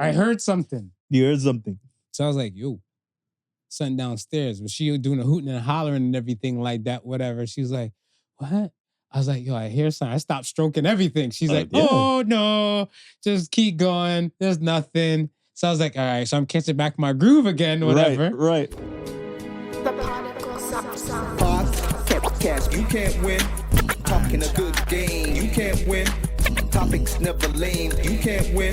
I heard something. You heard something. So I was like, yo, something downstairs. Was she doing a hooting and hollering and everything like that, whatever. She was like, what? I was like, yo, I hear something. I stopped stroking everything. She's like, oh, no, just keep going. There's nothing. So I was like, all right, so I'm catching back my groove again, whatever. Right. The podcast, you can't win. Talking a good game, you can't win. Topics never lame, you can't win.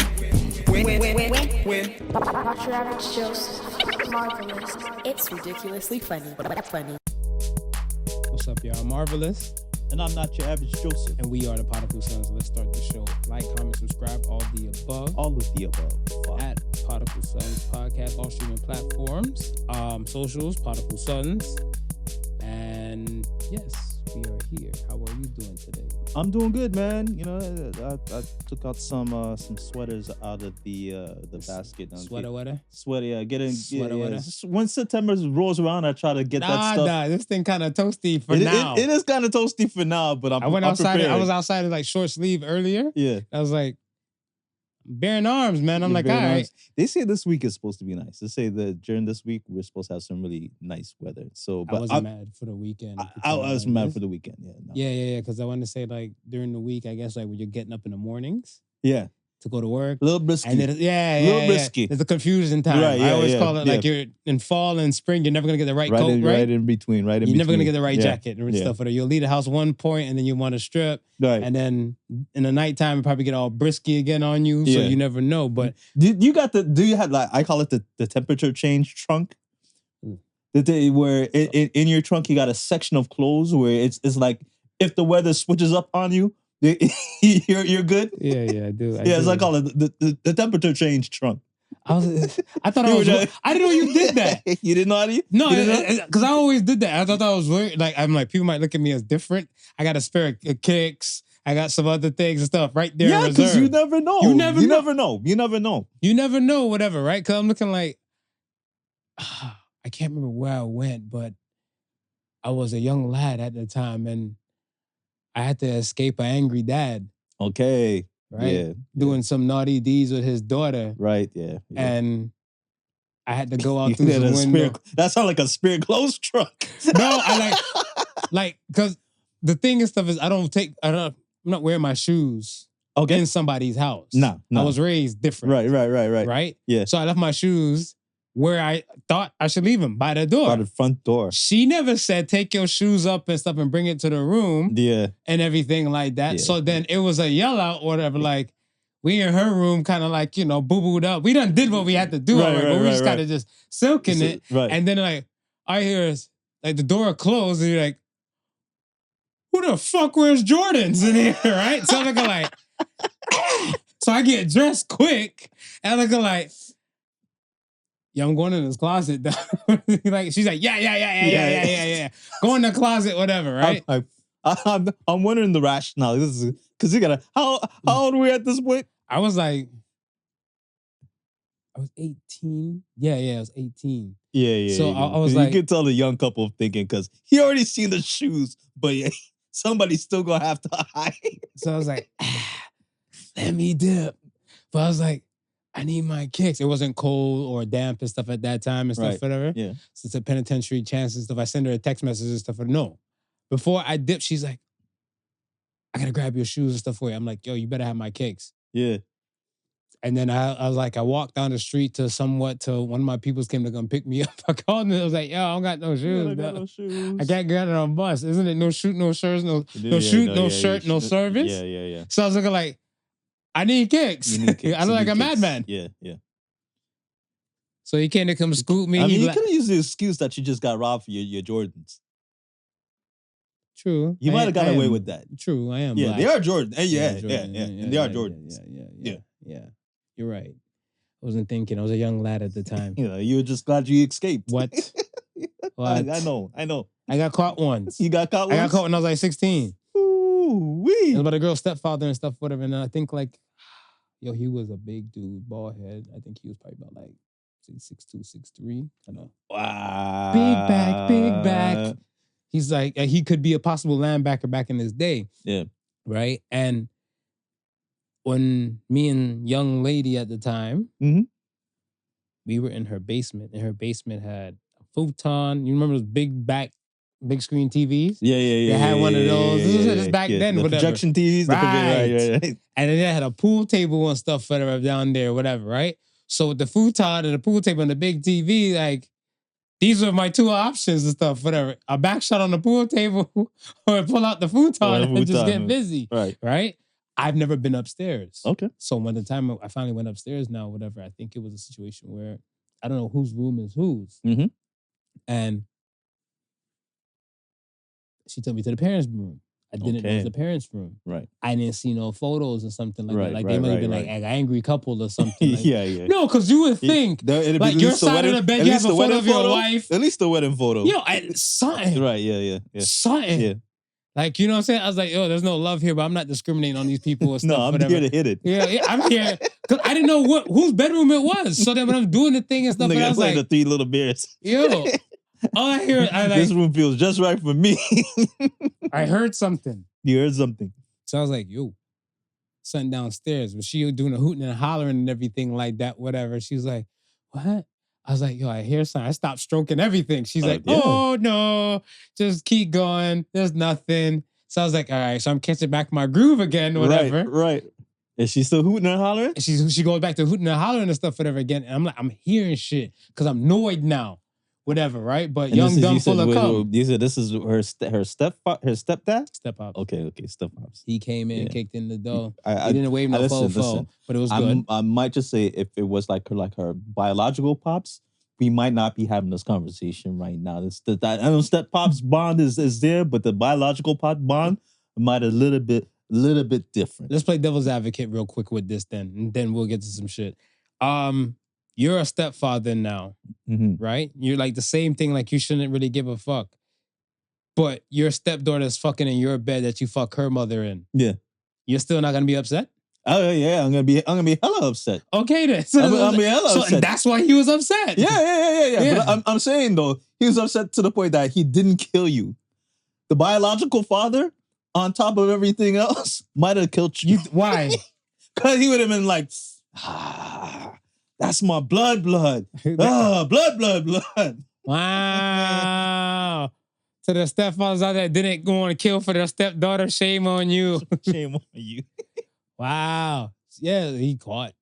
Win. Not your average Joseph. Marvelous. It's ridiculously funny. What's up, y'all? Marvelous. And I'm not your average Joseph. And we are the Podical Sons. Let's start the show. Like, comment, subscribe, all the above. All of the above. Wow. At Podical Sons Podcast, all streaming platforms, socials, Podical Sons. And yes, we are here. How are you doing today? I'm doing good, man. You know, I took out some sweaters out of the basket. Sweater? Sweater, yeah. Sweater. When September rolls around, I try to get that stuff. Nah, this thing kind of toasty for now. It is kind of toasty for now, but I went outside. prepared. I was outside in like short sleeve earlier. Yeah. I was like, bearing arms, man. I'm like, all right. They say this week is supposed to be nice. They say that during this week, we're supposed to have some really nice weather. So, but I wasn't mad for the weekend. I was mad for the weekend. Yeah. No. Yeah. Because I wanted to say, like, during the week, I guess, like, when you're getting up in the mornings. Yeah. To go to work. A little risky. And risky. There's a confusion time. Right, I always call it like you're in fall and spring, you're never going to get the right coat, right? Right in between, You're never going to get the right jacket and stuff. You'll leave the house one point and then you want to strip. Right. And then in the nighttime, it probably get all brisky again on you. So you never know. But do you have like, I call it the temperature change trunk? Where in your trunk, you got a section of clothes where it's like, if the weather switches up on you, you're good. Yeah, I do. As I call it, the temperature change trunk. I thought I didn't know you did that. You didn't know how to? No, because I always did that. I thought that was weird. Like, I'm like, people might look at me as different. I got a spare of kicks. I got some other things and stuff right there. Yeah, because you never know. You never know. You never know, whatever, right? Because I'm looking like, I can't remember where I went, but I was a young lad at the time and I had to escape an angry dad. Okay. Right? Yeah. Doing some naughty deeds with his daughter. Right, yeah. And I had to go out through the window. That sounds like a spare clothes truck. No, I like, because the thing and stuff is I'm not wearing my shoes in somebody's house. No. I was raised different. Right. Right? Yeah. So I left my shoes where I thought I should leave them, by the door. By the front door. She never said, take your shoes up and stuff and bring it to the room. Yeah. And everything like that. Yeah. So then it was a yell out or whatever, like, we in her room kind of like, boo-booed up. We done did what we had to do, but we just kind of just silking it. Right. And then like, I hear like the door closed and you're like, who the fuck wears Jordans in here, right? So I'm looking like, so I get dressed quick and I'm looking like, yeah, I'm going in this closet. Like she's like, yeah. Go in the closet, whatever, right? I'm wondering the rationale. This is because you gotta. How old were we at this point? I was 18. Yeah, I was 18. Yeah. So I was like, you can tell the young couple thinking because he already seen the shoes, but somebody's still gonna have to hide. So I was like, let me dip. But I was like, I need my kicks. It wasn't cold or damp and stuff at that time and stuff, whatever. Yeah. So it's a penitentiary chance and stuff. I send her a text message and stuff. No. Before I dip, she's like, I gotta grab your shoes and stuff for you. I'm like, yo, you better have my kicks. Yeah. And then I was like, I walked down the street to one of my peoples came to come pick me up. I called them. I was like, yo, I don't got no shoes. I can't get it on a bus. Isn't it no shoot, no shirts, no shirt, no service? Yeah. So I was looking like, I need kicks. I look like a madman. Yeah. So he came to come scoop me. I mean, you could have used the excuse that you just got robbed for your Jordans. True. You might have got away with that. True, I am. Yeah, black. they are Jordans. Yeah. And they are Jordans. Yeah. You're right. I wasn't thinking. I was a young lad at the time. You were just glad you escaped. What? What? I know. I got caught once. You got caught once? I got caught when I was like 16. Ooh-wee. It was about a girl's stepfather and stuff, whatever. And I think like, he was a big dude, bald head. I think he was probably about like 6'2", 6'3". I know. Wow. Big back. He's like, he could be a possible linebacker back in his day. Yeah. Right? And when me and young lady at the time, we were in her basement, and her basement had a futon. You remember those big screen TVs? Yeah. They had one of those. This was back then, the whatever. projection TVs. Right. Right. And then they had a pool table and stuff whatever down there, whatever, right? So with the futon and the pool table and the big TV, like, these are my two options and stuff, whatever. A back shot on the pool table or pull out the futon and just get busy. Right? I've never been upstairs. Okay. So when the time I finally went upstairs now, whatever, I think it was a situation where I don't know whose room is whose. And she took me to the parents' room. I didn't know it was the parents' room. Right. I didn't see no photos or something like that. Like they might have been like an angry couple or something. Like, yeah. No, because you would think like your side of the bed, you have a photo of your wife. At least the wedding photo. Yo, something. Right. Yeah. Something. Yeah. Like, you know what I'm saying? I was like, yo, there's no love here, but I'm not discriminating on these people or stuff. No, I'm here to hit it. Yeah, I'm here. Because I didn't know whose bedroom it was. So then when I'm doing the thing and stuff, I was like, the Three Little Bears. Yo, all I hear, this room feels just right for me. I heard something. You heard something. So I was like, yo, something downstairs. Was she doing a hooting and hollering and everything like that, whatever. She was like, what? I was like, yo, I hear something. I stopped stroking everything. She's like, oh, no, just keep going. There's nothing. So I was like, all right, so I'm catching back my groove again, whatever. Right. Is she still hooting and hollering? And she goes back to hooting and hollering and stuff, whatever again. And I'm like, I'm hearing shit because I'm annoyed now. Whatever, right? But young, dumb, full of cum. You said this is her stepdad? Step-pop. Okay, step-pops. He came in, kicked in the door. He didn't wave no fo, but it was good. I might just say if it was like her biological pops, we might not be having this conversation right now. I know step-pops bond is there, but the biological pop bond might a little bit different. Let's play devil's advocate real quick with this then, and then we'll get to some shit. You're a stepfather now, right? You're like the same thing, like you shouldn't really give a fuck. But your stepdaughter's fucking in your bed that you fuck her mother in. Yeah. You're still not gonna be upset? Oh yeah, I'm gonna be hella upset. Okay then. So I'm gonna be hella upset. So that's why he was upset. Yeah. But I'm saying though, he was upset to the point that he didn't kill you. The biological father, on top of everything else, might have killed you. Why? Because he would have been like, that's my blood. Blood. Wow. To the stepfathers out there didn't go on to kill for their stepdaughter, shame on you. Shame on you. Wow. Yeah, he caught.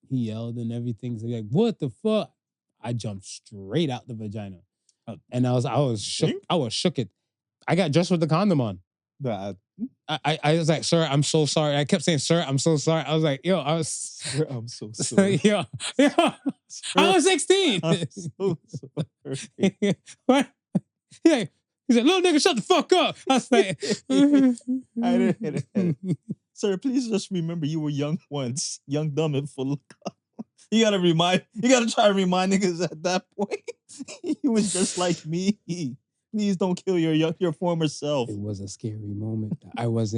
He yelled and everything. So like, what the fuck? I jumped straight out the vagina. And I was shook. I was shook it. I got dressed with the condom on. I was like, sir, I'm so sorry. I kept saying, sir, I'm so sorry. I was like, yo, sir, I'm so sorry. yo. I was 16. I'm so sorry. What? He said, little nigga, shut the fuck up. I was like, I didn't hit it. Sir, please just remember you were young once. Young, dumb, and full of cum. You gotta try to remind niggas at that point. You was just like me. Please don't kill your former self. It was a scary moment. I was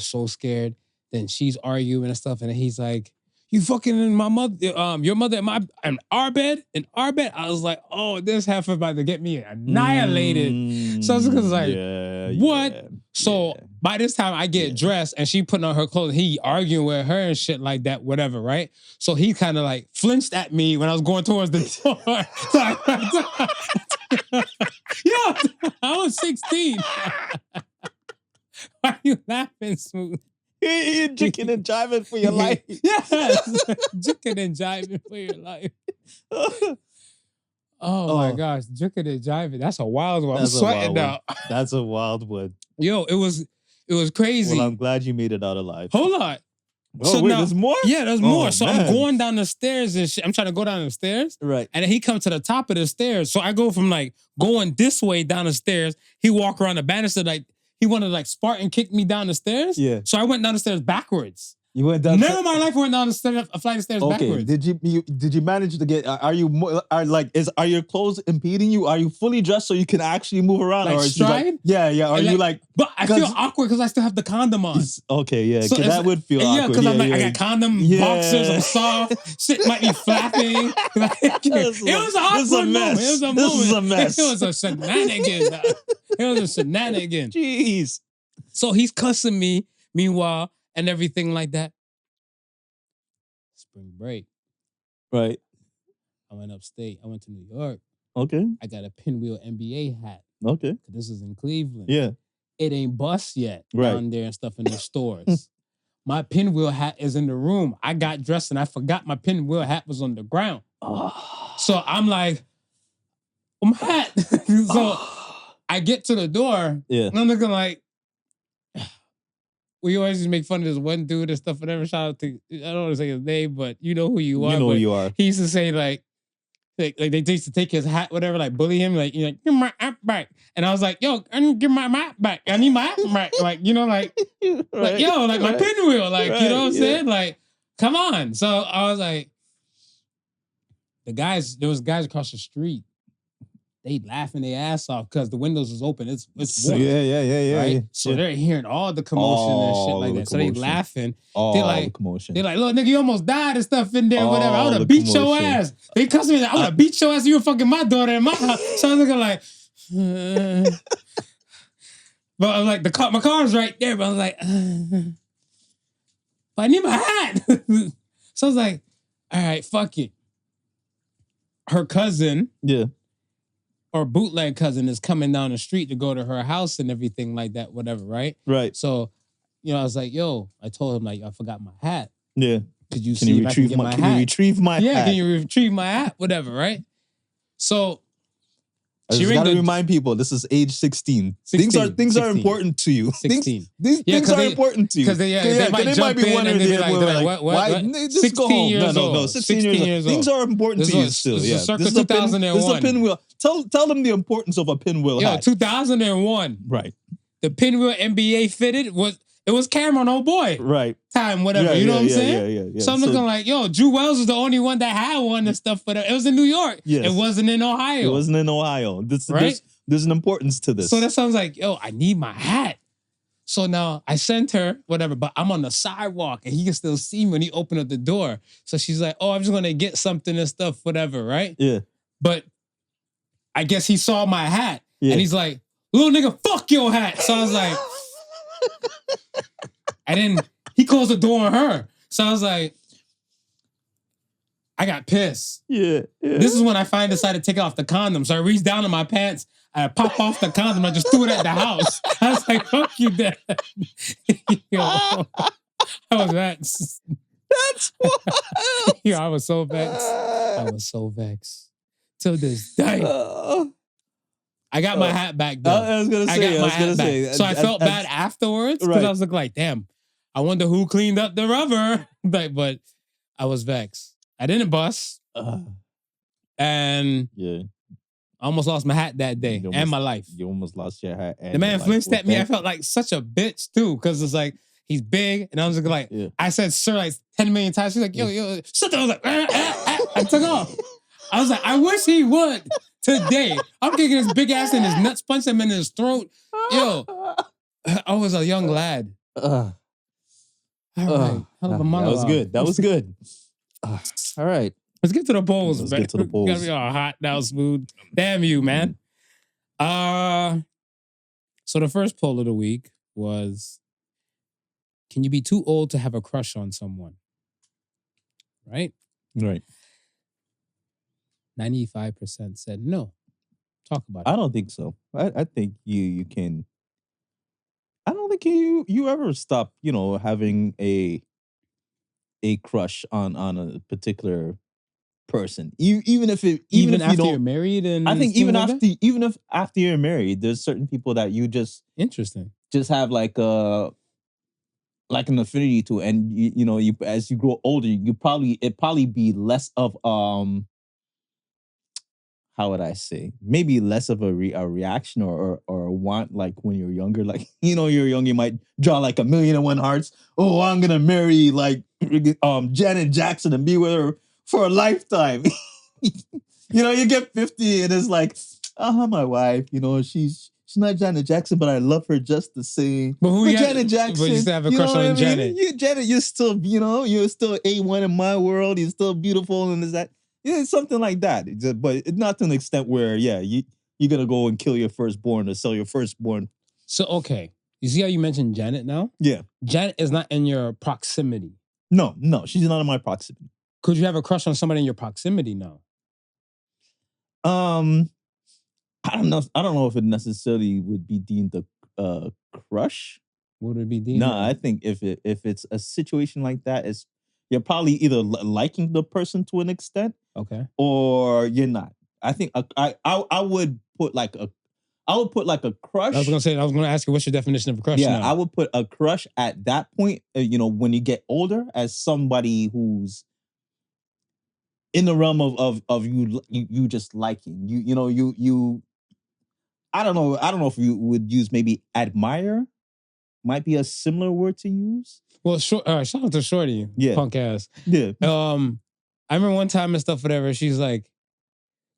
so scared. Then she's arguing and stuff, and he's like, you fucking in my mother, your mother in our bed? I was like, oh, this heifer about to get me annihilated. So I was like, what? Yeah, so by this time I get dressed and she putting on her clothes, he arguing with her and shit like that, whatever, right? So he kind of like flinched at me when I was going towards the door. Yo, I was 16. Why are you laughing, Smooth? You're jigging and jiving for your life. Yes, jigging and jiving for your life. Oh my gosh, jigging and jiving. That's a wild one. I'm sweating now. That's a wild one. Yo, it was crazy. Well, I'm glad you made it out alive. Hold on. Oh, so wait, there's more? Yeah, there's more. So man. I'm going down the stairs and shit. I'm trying to go down the stairs. Right. And then he comes to the top of the stairs. So I go from like going this way down the stairs. He walk around the banister like he wanted to like Spartan kick me down the stairs. Yeah. So I went down the stairs backwards. You went down. Never in my life went down the stairs, a flight of stairs backwards. Did you manage to get? Are your clothes impeding you? Are you fully dressed so you can actually move around? Like or stride? Like, yeah. Are you like? But I feel awkward because I still have the condom on. Okay, yeah. So that would feel awkward. Yeah, because I'm like, I got condom boxers. I'm soft. Shit might be flapping. It was an awkward moment. It was a moment. This is a mess. It was a shenanigan. It was a shenanigan. Jeez. So he's cussing me, meanwhile, and everything like that. spring break. Right. I went upstate. I went to New York. Okay. I got a Pinwheel NBA hat. Okay. This is in Cleveland. Yeah. It ain't bust yet Right. down there and stuff in the stores. My Pinwheel hat is in the room. I got dressed and I forgot my Pinwheel hat was on the ground. Oh. So I'm like, my hat. So I get to the door. Yeah. And I'm looking like, we always just make fun of this one dude and stuff. Whatever. Shout out to, I don't want to say his name, but you know who you are. You know who you are. He used to say like they used to take his hat, whatever, like bully him, like, you're like, give my hat back. And I was like, yo, I need to give my hat back. I need my hat back. Like, you know, like, right. like yo, like my Pinwheel, like, right. you know what I'm saying? Like, come on. So I was like, there was guys across the street. They laughing their ass off because the windows was open. It's warm. Yeah. Right? So they're hearing all the commotion and shit like that. So they laughing. They're like, commotion. They're like, look, nigga, you almost died and stuff in there, whatever. I would the have beat your commotion. ass. They cussed me like, I would have beat your ass if you were fucking my daughter in my house. So I was looking like, but I was like, my car's right there. But I was like, but I need my hat. So I was like, all right, fuck it. Her cousin, or bootleg cousin, is coming down the street to go to her house and everything like that, whatever, right? Right. So, you know, I was like, yo, I told him, like, I forgot my hat. Yeah. Could you see if I can get my hat? Can you retrieve my hat? Yeah, can you retrieve my hat? Whatever, right? So, I just gotta remind people, this is age 16. Things are important to you. 16. Things are important to you. Because they might be wondering, they be like, what? Just go home. No. 16 years old. Things are important to you still. Yeah. Circa 2001. This is a pinwheel. Tell them the importance of a pinwheel hat. 2001. Right. The Pinwheel NBA fitted was Cameron, old boy. Right. Time, whatever. You know what I'm saying? Yeah. So I'm looking like, yo, Drew Wells was the only one that had one and stuff, but it was in New York. Yes. It wasn't in Ohio. It wasn't in Ohio. Right? There's an importance to this. So that sounds like, yo, I need my hat. So now I sent her, whatever, but I'm on the sidewalk and he can still see me when he opened up the door. So she's like, oh, I'm just going to get something and stuff, whatever, right? Yeah. But I guess he saw my hat and he's like, little nigga, fuck your hat. So I was like, and then he closed the door on her. So I was like, I got pissed. Yeah. This is when I finally decided to take off the condom. So I reached down in my pants, I popped off the condom, I just threw it at the house. I was like, fuck you, Dad. Yo, I was vexed. That's wild. Yo, I was so vexed. Till this day. I got my hat back though. I was gonna say. So I felt bad afterwards because I was like, damn, I wonder who cleaned up the rubber. But I was vexed. I didn't bust. And I almost lost my hat that day and my life. You almost lost your hat. And the man flinched at me. I felt like such a bitch too because it's like, he's big. And I was like, I said, sir, like 10 million times. She's like, yo, shut up. I was like, I took off. I was like, I wish he would. Today, I'm kicking his big ass in his nuts, punch him in his throat. Yo, I was a young lad. All right. Hell of a monologue. That was good. All right. Let's get to the polls, Let's man. get to the polls. Gotta be all hot now, smooth. Damn you, man. So the first poll of the week was, can you be too old to have a crush on someone? Right? Right. 95% said no. Talk about it. I don't think so. I think you can. I don't think you ever stop, having a crush on a particular person. Even if after you're married, and I think even after you're married, there's certain people that you just have like an affinity to, and you as you grow older, it probably be less of how would I say? Maybe less of a reaction or a want, like when you're younger. Like, you're young, you might draw like 1,000,001 hearts. Oh, I'm going to marry like Janet Jackson and be with her for a lifetime. You get 50 and it's like, my wife, she's not Janet Jackson, but I love her just the same. But Janet Jackson. But you still have a crush on Janet. Janet, you're still, you're still A1 in my world. You're still beautiful and is that. Yeah, something like that. But not to an extent where, you're going to go and kill your firstborn or sell your firstborn. So, okay. You see how you mentioned Janet now? Yeah. Janet is not in your proximity. No, she's not in my proximity. Could you have a crush on somebody in your proximity now? I don't know. I don't know if it necessarily would be deemed a crush. Would it be deemed? No, I think if it's a situation like that, you're probably either liking the person to an extent, okay, or you're not. I think I would put like a crush. I was gonna ask you, what's your definition of a crush? Yeah, now? I would put a crush at that point. When you get older, as somebody who's in the realm of you just liking you. I don't know if you would use maybe admire. Might be a similar word to use. Well, shout out to Shorty, punk ass. Yeah. I remember one time and stuff, whatever. She's like,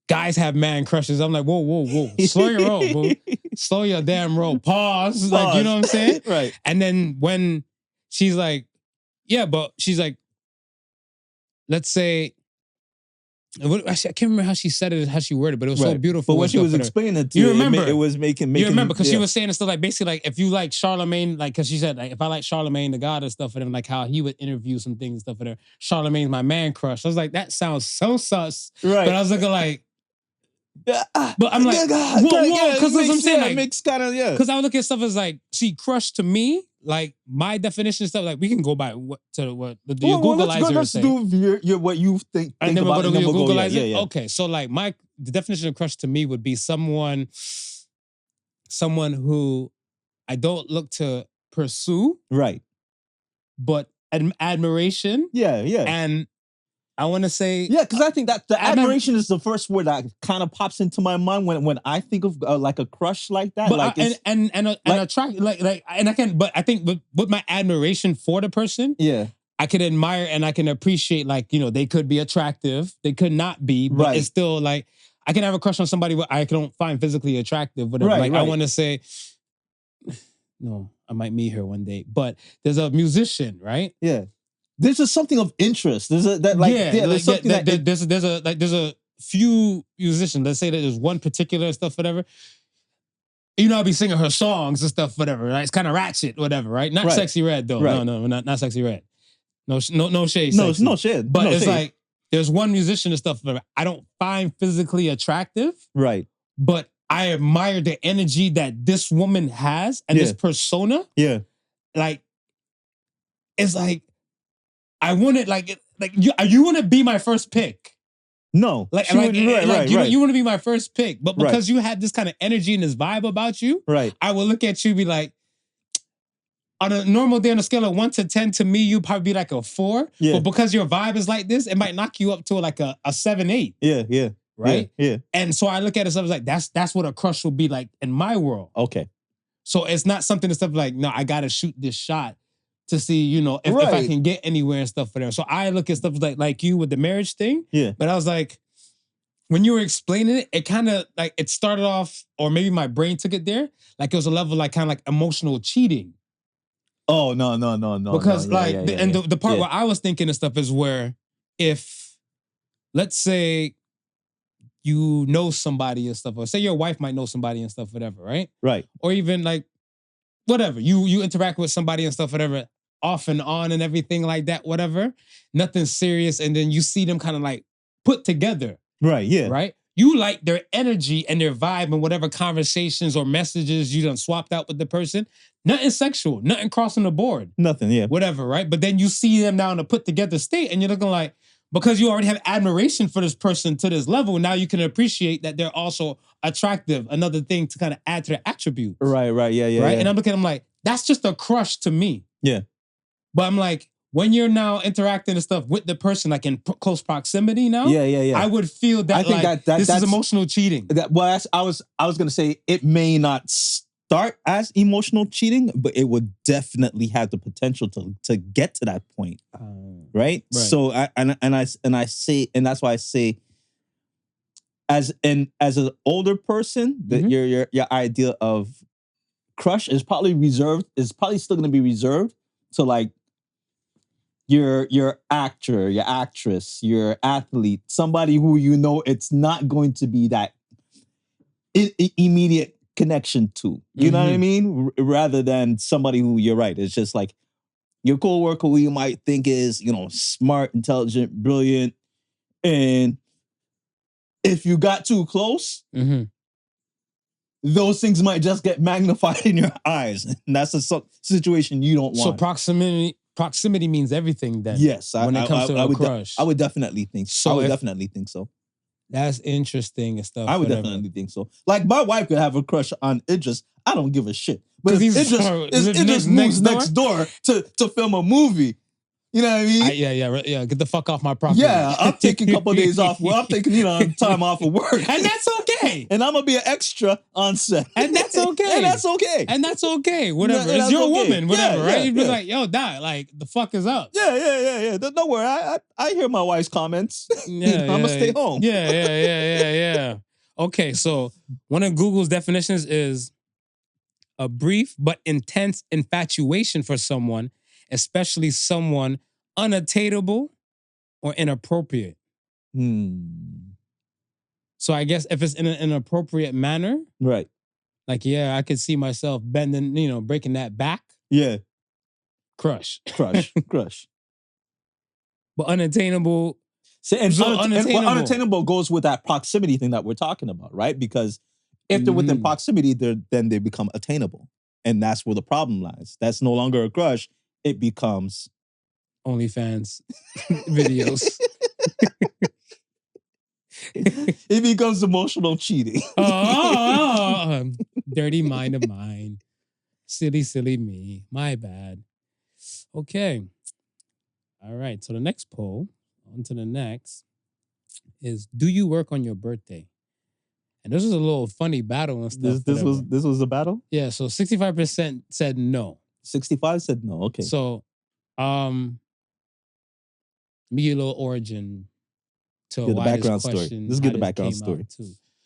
guys have man crushes. I'm like, whoa. Slow your roll, boo. Slow your damn roll. Pause. Like, you know what I'm saying? Right. And then when she's like, yeah, but she's like, let's say, I can't remember how she said it, how she worded it, but it was so beautiful. But when she was explaining it to you, remember it was making. You remember because she was saying stuff like basically like if you like Charlemagne, like because she said like if I like Charlemagne the God and stuff for them, like how he would interview some things and stuff for them. Charlemagne's my man crush. I was like, that sounds so sus. Right. But I was looking like. But I'm like, whoa, because that's what I'm saying. Like, makes kind of because I would look at stuff as like, see, crush to me, like my definition of stuff, like we can go by what the Googleizer let's do what you think and then about we'll go to Googleizer. Yeah. Okay, so like the definition of crush to me would be someone who I don't look to pursue, right? But admiration, yeah, and I want to say, because I think that the admiration is the first word that kind of pops into my mind when I think of like a crush like that. But like and attract like and I can, but I think with my admiration for the person, I can admire and I can appreciate like they could be attractive, they could not be, but it's still like I can have a crush on somebody what I don't find physically attractive, whatever. Right, I want to say, no, I might meet her one day, but there's a musician, right? Yeah. There's just something of interest. There's a few musicians. Let's say that there's one particular stuff, whatever. I'll be singing her songs and stuff, whatever. Right? It's kind of ratchet, whatever. Right? Not Sexy Red though. Right. No, not Sexy Red. No shade. No shade. But it's like there's one musician and stuff, whatever. I don't find physically attractive. Right. But I admire the energy that this woman has and this persona. Yeah. Like, it's like. I want it you want to be my first pick. No. You want to be my first pick. But because you had this kind of energy and this vibe about you, I will look at you and be like, on a normal day on a scale of 1 to 10, to me, you'd probably be like a 4. Yeah. But because your vibe is like this, it might knock you up to like a 7, 8. Yeah. Right? Yeah. And so I look at it as like, that's what a crush will be like in my world. Okay. So it's not something that's stuff like, no, I got to shoot this shot to see, if I can get anywhere and stuff for them. So I look at stuff like you with the marriage thing. Yeah. But I was like, when you were explaining it, it kind of like, it started off, or maybe my brain took it there, like it was a level like kind of like emotional cheating. Oh, no. Because the part where I was thinking of stuff is where if, let's say, you know somebody and stuff, or say your wife might know somebody and stuff, whatever, right? Right. Or even like, whatever, you interact with somebody and stuff, whatever, off and on and everything like that, whatever, nothing serious. And then you see them kind of like put together. Right, yeah. Right? You like their energy and their vibe and whatever conversations or messages you done swapped out with the person. Nothing sexual, nothing crossing the board. Nothing, yeah. Whatever, right? But then you see them now in a put together state and you're looking like, because you already have admiration for this person to this level, now you can appreciate that they're also attractive. Another thing to kind of add to their attributes. Right, yeah. Right? Yeah. And I'm looking at them like, that's just a crush to me. Yeah. But I'm like, when you're now interacting and stuff with the person, like in close proximity now, I would feel that I think this is emotional cheating. I was gonna say it may not start as emotional cheating, but it would definitely have the potential to get to that point, right? So I say, and that's why I say, as an older person, that your idea of crush is probably still gonna be reserved to like your actor, your actress, your athlete, somebody who it's not going to be that immediate connection to. You know what I mean? Rather than somebody who, you're right, it's just like, your coworker who you might think is, smart, intelligent, brilliant, and if you got too close, those things might just get magnified in your eyes, and that's a situation you don't want. So proximity means everything. Then, yes, when it comes to a crush, I would definitely think so. I would definitely think so. That's interesting and stuff. I would definitely think so. Like my wife could have a crush on Idris. I don't give a shit. But if Idris moves next door to film a movie, you know what I mean? Yeah. Get the fuck off my property. Yeah, I'm taking a couple of days off. Well, I'm taking time off of work, and that's okay. And I'm gonna be an extra on set, and that's okay. And that's okay. And that's okay. Whatever. It's your woman. Whatever. Right? You'd be like, yo, die. Like the fuck is up? Yeah. Don't worry. I hear my wife's comments. I'm gonna stay home. Yeah. Okay, so one of Google's definitions is a brief but intense infatuation for someone, especially someone unattainable or inappropriate. So I guess if it's in an inappropriate manner, right? Like, I could see myself bending, breaking that back. Yeah. Crush. But unattainable. Unattainable goes with that proximity thing that we're talking about, right? Because if they're within proximity, then they become attainable. And that's where the problem lies. That's no longer a crush. It becomes OnlyFans videos. It becomes emotional cheating. Dirty mind of mine. Silly me. My bad. Okay. All right. So the next poll, on to the next, is do you work on your birthday? And this was a little funny battle and stuff. This was a battle? Yeah. So 65% said no. 65 said no. Okay. So, let me give you a little origin to why this question. Let's get the background story.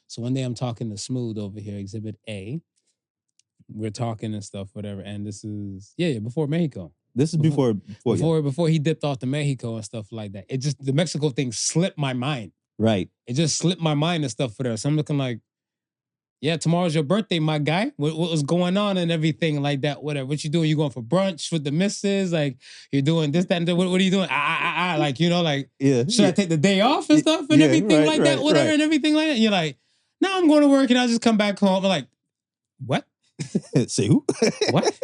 So one day I'm talking to Smooth over here, Exhibit A. We're talking and stuff, whatever. And this is before Mexico. This is before he dipped off to Mexico and stuff like that. It just the Mexico thing slipped my mind. Right. It just slipped my mind and stuff for there. So I'm looking like, tomorrow's your birthday, my guy. What was going on and everything like that? Whatever. What you doing? You going for brunch with the missus? Like you're doing this, that, and that. What are you doing? Like, should I take the day off and stuff and everything like that? Whatever and everything like that. And you're like, no, I'm going to work and I'll just come back home. I'm like, what? Say who? What?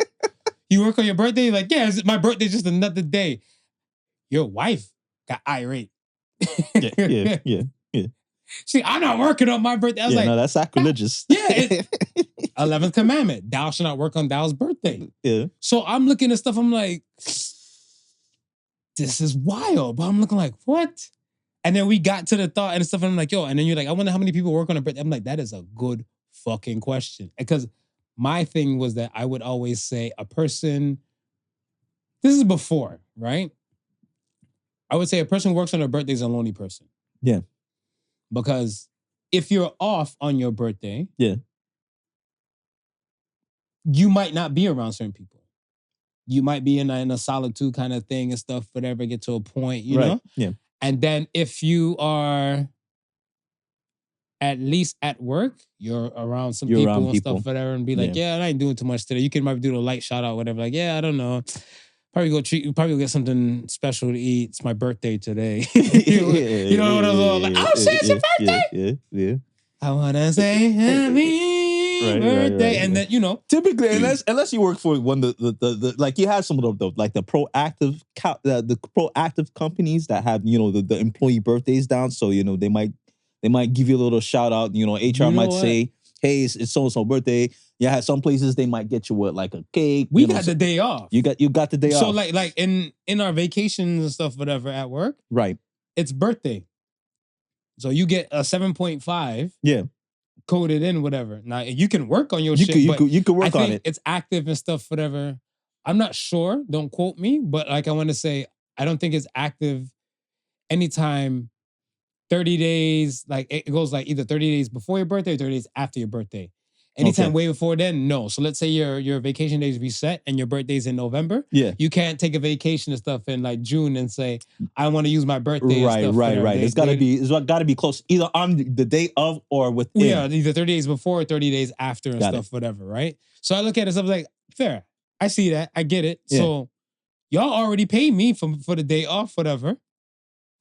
You work on your birthday? You're like, yeah, my birthday's just another day. Your wife got irate. Yeah. See, I'm not working on my birthday. I was like, no, that's sacrilegious. 11th commandment. Thou shalt not work on thou's birthday. Yeah. So I'm looking at stuff. I'm like, this is wild. But I'm looking like, what? And then we got to the thought and stuff. And I'm like, yo. And then you're like, I wonder how many people work on a birthday. I'm like, that is a good fucking question. Because my thing was that I would always say a person, this is before, right? I would say a person who works on their birthday is a lonely person. Yeah. Because if you're off on your birthday, you might not be around certain people. You might be in a solitude kind of thing and stuff, whatever, get to a point, you know? Yeah. And then if you are at least at work, you're around some people and stuff, whatever, and be like, I ain't doing too much today. You can maybe do the light shout out, whatever. Like, I don't know. Probably go get something special to eat. It's my birthday today. You know what I'm like, oh shit, it's your birthday. Yeah. I wanna say happy birthday. And then, typically, unless you work for one the like you have some of the like the proactive companies that have, the employee birthdays down. So, they might give you a little shout out. HR might say, hey, it's so-and-so birthday. Yeah, some places they might get you with like a cake. We got the day off. You got the day off. So like in our vacations and stuff, whatever, at work, right? It's birthday. So you get a 7.5. Yeah. Coded in, whatever. Now you can work on your shit. You could work on it. It's active and stuff, whatever. I'm not sure. Don't quote me, but like I want to say, I don't think it's active anytime 30 days. Like it goes like either 30 days before your birthday or 30 days after your birthday. Anytime way before then, no. So let's say your vacation days reset and your birthday's in November. Yeah. You can't take a vacation and stuff in like June and say, I want to use my birthday. Right. It's gotta be close, either on the day of or within. Yeah, either 30 days before or 30 days after and stuff, whatever, right? So I look at it, so I'm like, fair. I see that. I get it. Yeah. So y'all already paid me for the day off, whatever.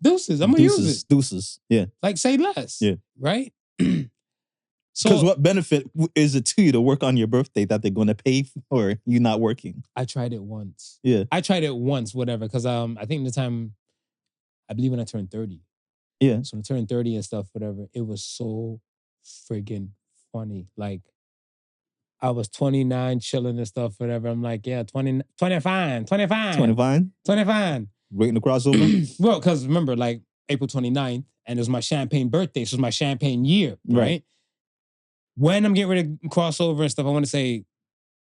Deuces, I'm gonna use it. Deuces, yeah. Like, say less. Yeah. Right? Because what benefit is it to you to work on your birthday that they're going to pay for you not working? I tried it once. Yeah. I tried it once, whatever, because I think the time, I believe when I turned 30. Yeah. So when I turned 30 and stuff, whatever, it was so friggin' funny. Like, I was 29 chilling and stuff, whatever. I'm like, yeah, 20 fine. 20 fine? 20 fine. Waiting to cross over? Well, because remember, like, April 29th, and it was my champagne birthday, so it was my champagne year, right? When I'm getting ready to cross over and stuff, I want to say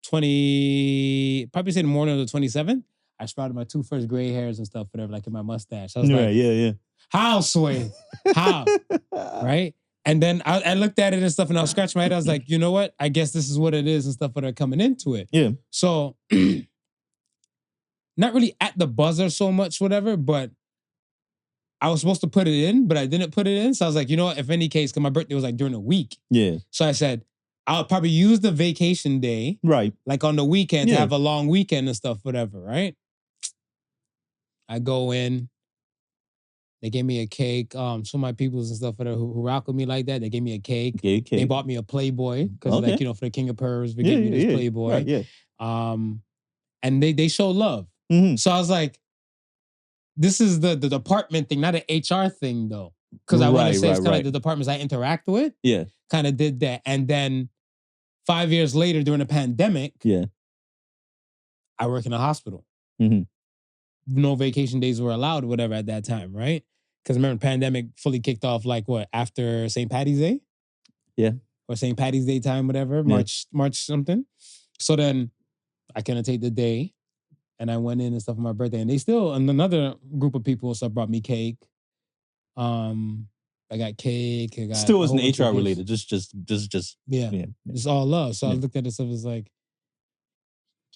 probably say the morning of the 27th, I sprouted my 2 first gray hairs and stuff, whatever, like in my mustache. I was like, yeah. How, Sway? How? Right? And then I looked at it and stuff, and I was scratching my head. I was like, you know what? I guess this is what it is and stuff, but are coming into it. Yeah. So, not really at the buzzer so much, whatever, but I was supposed to put it in, but I didn't put it in. So I was like, you know what? If any case, because my birthday was like during the week. Yeah. So I said, I'll probably use the vacation day. Right. Like on the weekend to have a long weekend and stuff, whatever, right? I go in. They gave me a cake. Some of my peoples and stuff who rock with me like that, they gave me a cake. They bought me a Playboy. Because like, you know, for the King of Pervs, they gave me this Playboy. Right, yeah. And they show love. Mm-hmm. So I was like, this is the department thing, not an HR thing though. Because I want to say it's kind of like the departments I interact with. Yeah. Kind of did that. And then 5 years later during the pandemic, I work in a hospital. Mm-hmm. No vacation days were allowed, whatever, at that time, right? Because remember, the pandemic fully kicked off like what, after St. Patty's Day? Yeah. Or St. Patty's Day time, whatever, March something. So then I couldn't take the day. And I went in and stuff for my birthday. And they still, and another group of people also brought me cake. I got cake. I got still wasn't HR related. Just yeah. It's all love. So I looked at this stuff as like,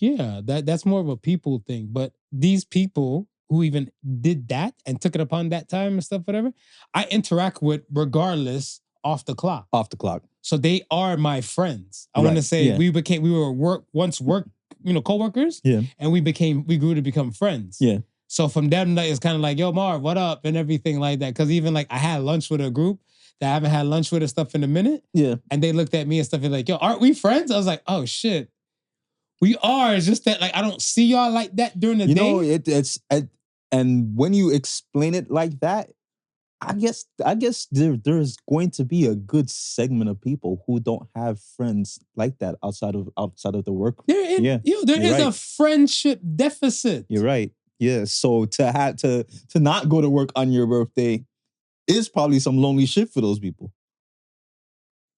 yeah, that's more of a people thing. But these people who even did that and took it upon that time and stuff, whatever, I interact with regardless off the clock. Off the clock. So they are my friends. I want to say we were coworkers. Yeah. And we grew to become friends. Yeah. So from them, it's kind of like, yo, Marv, what up? And everything like that. Because even like I had lunch with a group that I haven't had lunch with and stuff in a minute. Yeah. And they looked at me and stuff and like, yo, aren't we friends? I was like, oh shit. We are. It's just that like I don't see y'all like that during the day. You know, it's and when you explain it like that, I guess there's going to be a good segment of people who don't have friends like that outside of the work. There is a friendship deficit. You're right. Yeah. So to not go to work on your birthday is probably some lonely shit for those people.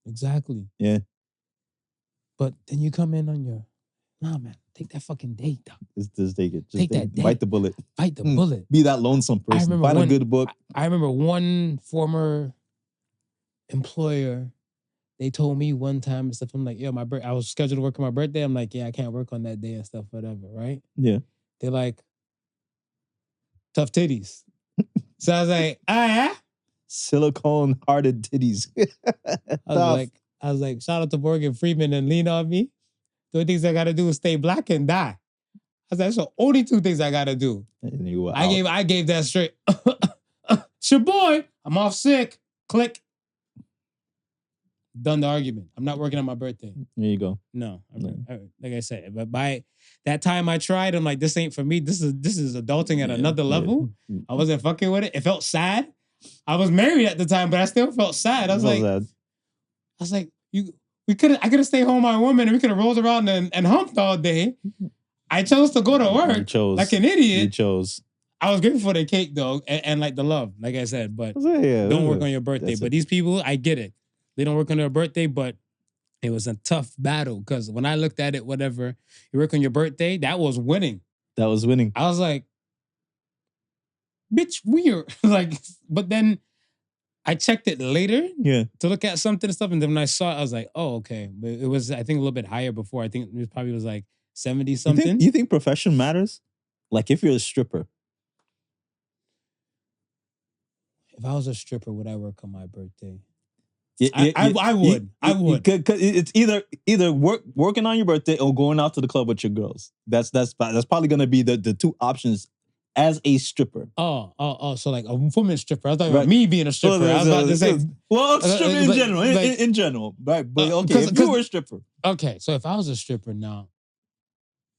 Exactly. Yeah. But then you come in on your, nah, man, take that fucking date, dog. Just take it. Take that date. Bite the bullet. Bite the bullet. Be that lonesome person. Find a good book. I remember one former employer, they told me one time and stuff, I'm like, yo, I was scheduled to work on my birthday. I'm like, yeah, I can't work on that day and stuff, whatever, right? Yeah. They're like, tough titties. So I was like, yeah? Silicone-hearted titties. I was like, shout out to Morgan Freeman and Lean On Me. The only things I gotta do is stay black and die. I was like, that's the only 2 things I gotta do. I gave that straight. It's your boy. I'm off sick. Click. Done the argument. I'm not working on my birthday. There you go. No. Like I said, but by that time I tried, I'm like, this ain't for me. This is adulting at another level. I wasn't fucking with it. It felt sad. I was married at the time, but I still felt sad. I was like, I could have stayed home with my woman and we could have rolled around and humped all day. I chose to go to work like an idiot. You chose. I was grateful for the cake though, and like the love, like I said, but don't work on your birthday. But these people, I get it. They don't work on their birthday, but it was a tough battle because when I looked at it, whatever, you work on your birthday, that was winning. That was winning. I was like, bitch, weird. Like, but then I checked it later to look at something and stuff. And then when I saw it, I was like, oh, okay. But it was, I think, a little bit higher before. I think it probably was like 70 something. You think profession matters? Like if you're a stripper. If I was a stripper, would I work on my birthday? I would. Because it's either working on your birthday or going out to the club with your girls. That's probably gonna be the two options as a stripper. Oh, so like a woman stripper. I thought about me being a stripper. I was about to say, stripper in general, in general, right? But okay, if you were a stripper, okay. So if I was a stripper now,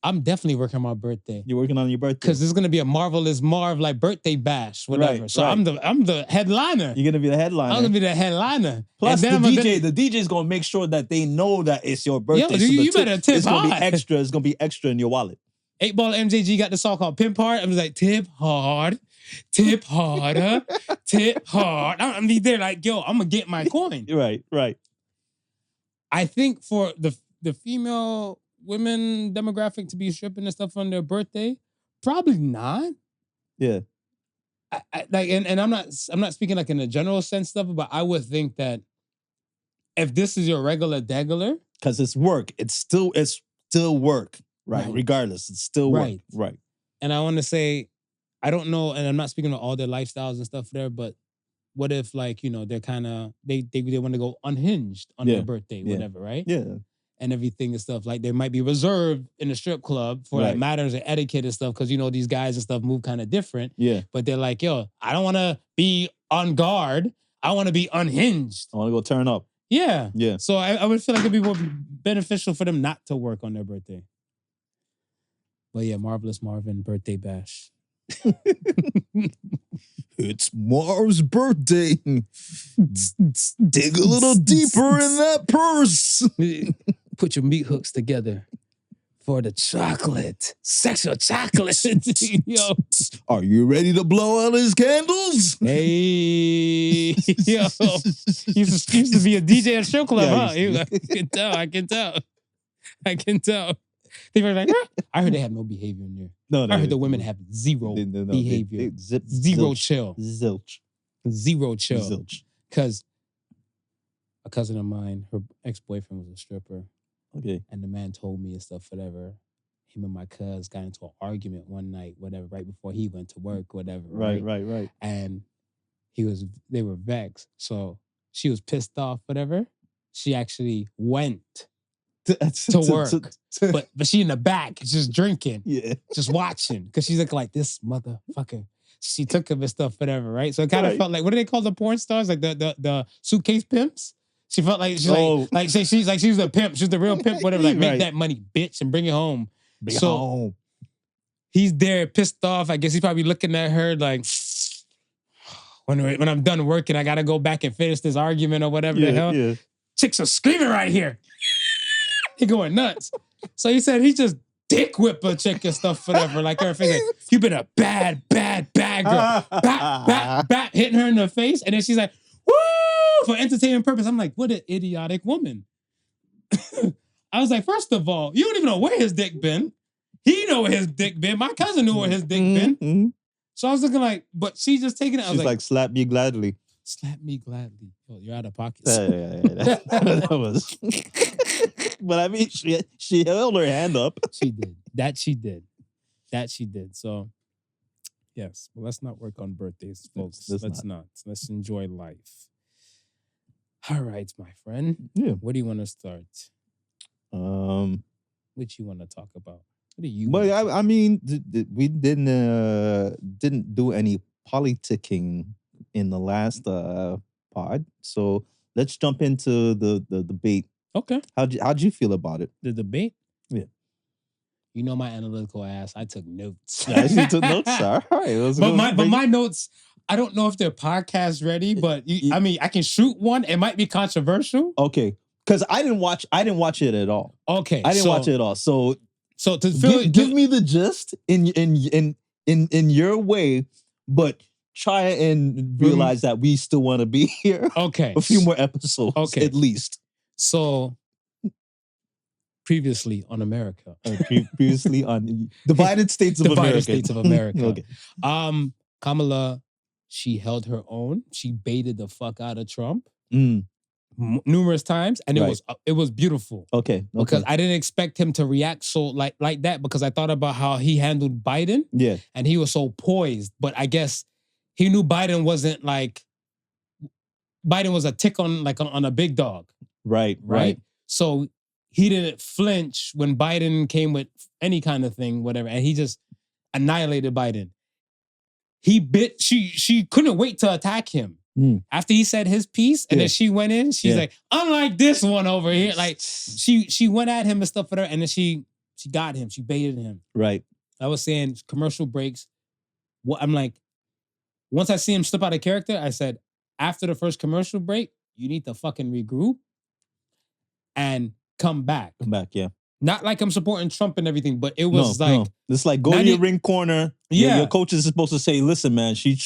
I'm definitely working on my birthday. You're working on your birthday because there's gonna be a Marvelous Marv like birthday bash, whatever. So I'm the headliner. You're gonna be the headliner. I'm gonna be the headliner. Plus the DJ's gonna make sure that they know that it's your birthday. Yo, you better tip It's gonna be extra. It's gonna be extra in your wallet. 8-Ball MJG got the song called Pimp Hard. I was like, tip hard, tip harder, tip hard. I'm be there like, yo, I'm gonna get my coin. Right. I think for the female women demographic to be stripping and stuff on their birthday, probably not. Yeah. I like, and I'm not speaking like in a general sense stuff, but I would think that if this is your regular degular, because it's work, it's still work. Right. Regardless, it's still work. Right. And I want to say, I don't know, and I'm not speaking of all their lifestyles and stuff there, but what if like, they're kind of, they want to go unhinged on their birthday, whatever, right? Yeah. And everything and stuff. Like they might be reserved in a strip club for like matters of etiquette and stuff, because these guys and stuff move kind of different. Yeah. But they're like, yo, I don't want to be on guard. I want to be unhinged. I want to go turn up. Yeah. Yeah. So I would feel like it'd be more beneficial for them not to work on their birthday. But yeah, Marvelous Marvin birthday bash. It's Marv's birthday. Dig a little deeper in that purse. Put your meat hooks together for the chocolate. Sexual chocolate. Yo. Are you ready to blow out his candles? Hey. Yo. Used to be a DJ at a show club, huh? I can tell. They were like, I heard they have no behavior in there. No, I heard the women have zero behavior. Zero chill. Zilch. Zero chill. Zilch. Because a cousin of mine, her ex-boyfriend was a stripper. Okay. And the man told me and stuff, whatever. Him and my cuz got into an argument one night, whatever, right before he went to work, whatever. Right. And they were vexed. So she was pissed off, whatever. She actually went to work, but she in the back just drinking, just watching, because she's like this motherfucker. She took him and stuff, whatever, right? So it kind of felt like, what do they call the porn stars? Like the suitcase pimps. She felt like she's she's the pimp, she's the real pimp, whatever. Like make that money, bitch, and bring it home. He's there pissed off. I guess he's probably looking at her like, when I'm done working, I gotta go back and finish this argument or whatever the hell. Yeah. Chicks are screaming right here. He going nuts. So he said he just dick whip a chick and stuff, whatever. Like her face, like, you been a bad girl. Bap, hitting her in the face. And then she's like, woo, for entertainment purpose. I'm like, what an idiotic woman. I was like, first of all, you don't even know where his dick been. He know where his dick been. My cousin knew where his dick been. Mm-hmm. So I was looking like, but she's just taking it. I was She's like, slap me gladly. Slap me gladly. Oh, you're out of pocket. Yeah. That was. But I mean, she held her hand up. She did. That she did. So, yes. Well, let's not work on birthdays, folks. Let's not. Let's enjoy life. All right, my friend. Yeah. Where do you want to start? What you want to talk about? What do you? Well, I mean, we didn't do any politicking in the last pod, so let's jump into the debate. Okay. How'd you feel about it? The debate? Yeah. You know my analytical ass. I took notes. Yeah, you took notes. All right. But my notes, I don't know if they're podcast ready, but I mean, I can shoot one. It might be controversial. Okay. Because I didn't watch it at all. Okay. I didn't watch it at all. So to give me the gist in your way, but try and realize that we still want to be here. Okay. A few more episodes. Okay. At least. So previously on America. Previously on Divided States of America. Okay. Kamala, she held her own. She baited the fuck out of Trump numerous times, and it was beautiful. Okay. Because I didn't expect him to react so like that, because I thought about how he handled Biden. Yeah. And he was so poised, but I guess he knew Biden wasn't like Biden was a tick on a big dog. Right. So he didn't flinch when Biden came with any kind of thing, whatever, and he just annihilated Biden. She couldn't wait to attack him. After he said his piece, and then she went in, she's like, unlike this one over here. Like, she went at him and stuff with her, and then she got him. She baited him. Right. I was saying commercial breaks. I'm like, once I see him slip out of character, I said, after the first commercial break, you need to fucking regroup and come back. Yeah. Not like I'm supporting Trump and everything, but it was like... It's like, go to your ring corner. Yeah. Your coach is supposed to say, listen, man, she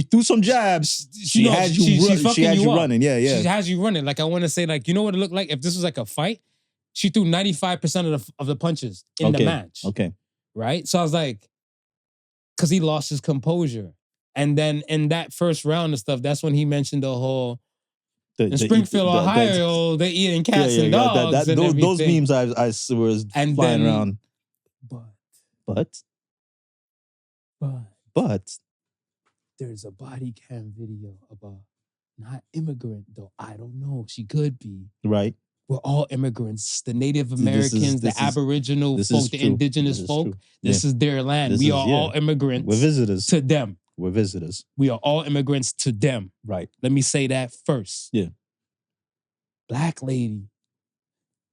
threw some jabs. She had you running. Yeah. She has you running. Like, I want to say, like, you know what it looked like? If this was like a fight, she threw 95% of the punches in the match. Okay. Right? So I was like, because he lost his composure. And then in that first round of stuff, that's when he mentioned the whole... In Springfield, Ohio, they're eating cats and dogs. Those memes I was and flying around. But there's a body cam video about not immigrant though. I don't know. She could be. Right. We're all immigrants. The Native Americans, the Aboriginal folk, the indigenous folk. This is their land. We are all immigrants. We're visitors to them. We're visitors. We are all immigrants to them. Right. Let me say that first. Yeah. Black lady.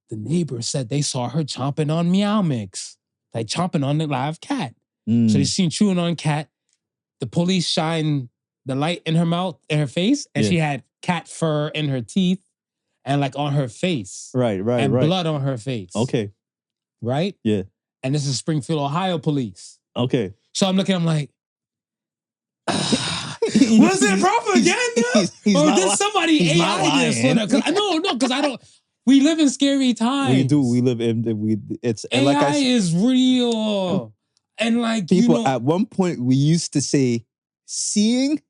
The neighbor said they saw her chomping on Meow Mix. Like chomping on the live cat. So they seen chewing on cat. The police shine the light in her mouth, in her face, and she had cat fur in her teeth and like on her face. Right. And blood on her face. Okay. Right? Yeah. And this is Springfield, Ohio police. Okay. So I'm like, was it propaganda? Or did somebody AI this? Because I don't. We live in scary times. We do. We live in. It's AI like I, is real, and like people at one point we used to say, "Seeing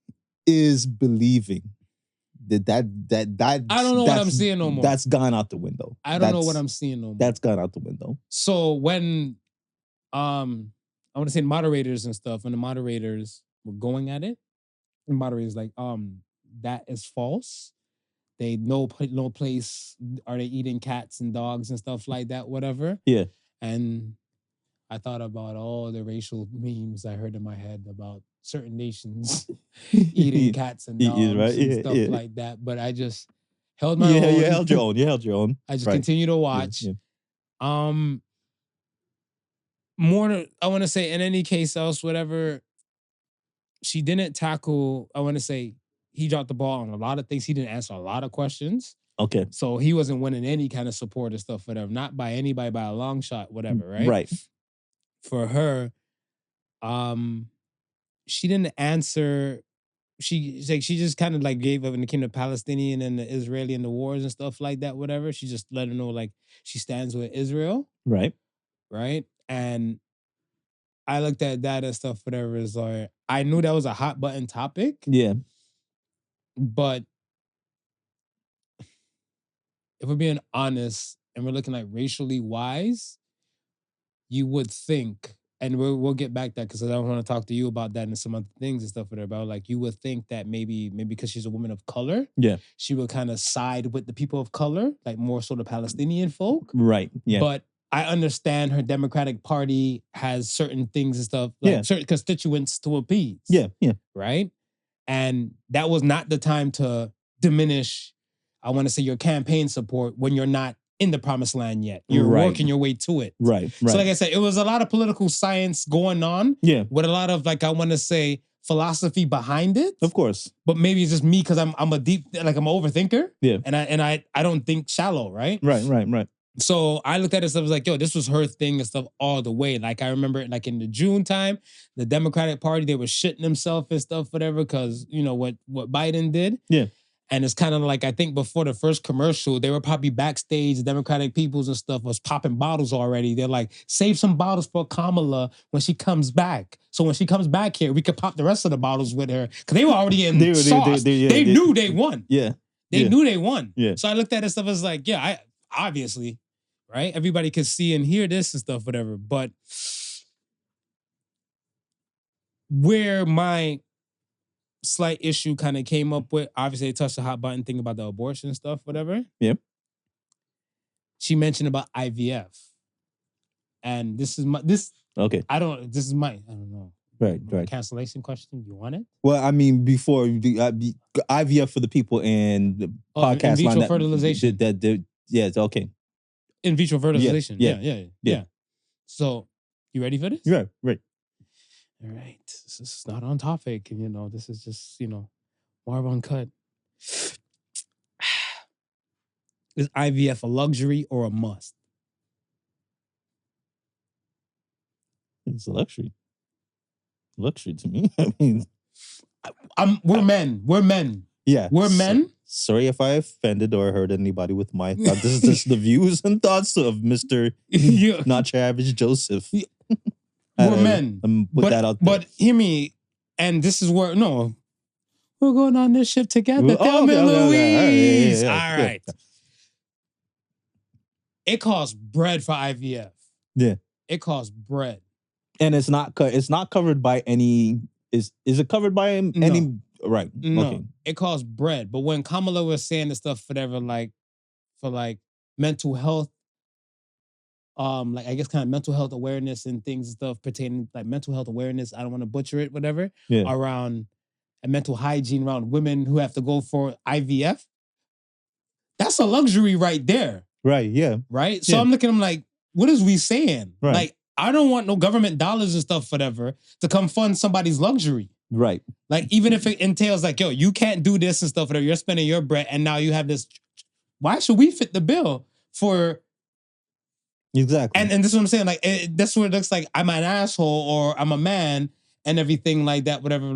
is believing." That I don't know what I'm seeing no more. That's gone out the window. I don't know what I'm seeing no more. That's gone out the window. So when, I want to say moderators and stuff, and the moderators were going at it, and moderators like, that is false. They no place are they eating cats and dogs and stuff like that, whatever. Yeah. And I thought about all the racial memes I heard in my head about certain nations eating cats and dogs and stuff like that. But I just held my own. You held your own. You held your own. I just continue to watch. Yeah. More, I want to say, in any case else, whatever, she didn't tackle, I want to say, he dropped the ball on a lot of things. He didn't answer a lot of questions. Okay. So he wasn't winning any kind of support or stuff, whatever. Not by anybody by a long shot, whatever, right? Right. For her, she didn't answer. She just kind of like gave up when it came to Palestinian and the Israeli and the wars and stuff like that, whatever. She just let her know like she stands with Israel. Right. Right. And I looked at that and stuff, whatever. Is like, I knew that was a hot button topic. Yeah. But if we're being honest and we're looking like racially wise, you would think, and we'll get back to that because I don't want to talk to you about that and some other things and stuff with her about, like, you would think that maybe because she's a woman of color, she would kind of side with the people of color, like more so the Palestinian folk. Right. Yeah. But I understand her Democratic Party has certain things and stuff, like certain constituents to appease. Yeah. Yeah. Right? And that was not the time to diminish, I want to say, your campaign support when you're not in the promised land yet. You're working your way to it. Right. So like I said, it was a lot of political science going on. Yeah. With a lot of, like, I want to say, philosophy behind it. Of course. But maybe it's just me because I'm a deep, like, I'm an overthinker. Yeah. And I don't think shallow, right? Right. So I looked at it and stuff, was like, yo, this was her thing and stuff all the way. Like, I remember, like, in the June time, the Democratic Party, they were shitting themselves and stuff, whatever, because, you know, what Biden did. Yeah. And it's kind of like, I think before the first commercial, they were probably backstage, the Democratic peoples and stuff was popping bottles already. They're like, save some bottles for Kamala when she comes back. So when she comes back here, we could pop the rest of the bottles with her. Because they were already in sauce. They knew they won. Yeah. They knew they won. Yeah. So I looked at it and stuff, I was like, yeah, obviously, right? Everybody could see and hear this and stuff, whatever. But where my slight issue kind of came up with. Obviously, they touched the hot button thing about the abortion stuff, whatever. Yep. She mentioned about IVF. And this is my, okay. I don't know. Right. Cancellation question. You want it? Well, I mean, before IVF for the people in the podcast in vitro line fertilization. Yeah, it's okay. In vitro fertilization. Yeah. So, you ready for this? Yeah, right. All right. This is not on topic. And, this is just, more of uncut. Is IVF a luxury or a must? It's a luxury. Luxury to me. I mean, we're men. We're men. Yeah. We're men. Sorry if I offended or hurt anybody with my thoughts. This is just the views and thoughts of Mr. Not Your Average Joseph. We're men. Put that out there. But hear me, and this is where, we're going on this ship together. Tell me, Louise. All right. It costs bread for IVF. Yeah. It costs bread. And it's not covered by any, is it covered by any? No. Right. No. Okay. It costs bread. But when Kamala was saying the stuff, whatever, for mental health, I guess kind of mental health awareness and things and stuff pertaining mental health awareness. I don't want to butcher it, whatever. Yeah. Around a mental hygiene around women who have to go for IVF. That's a luxury right there. Right. Yeah. Right. So I'm looking at them like, what is we saying? Right. I don't want no government dollars and stuff, whatever, to come fund somebody's luxury. Right. Even if it entails you can't do this and stuff, whatever, you're spending your bread and now you have this. Why should we fit the bill for? Exactly. And this is what I'm saying. That's what it looks like. I'm an asshole or I'm a man and everything like that, whatever.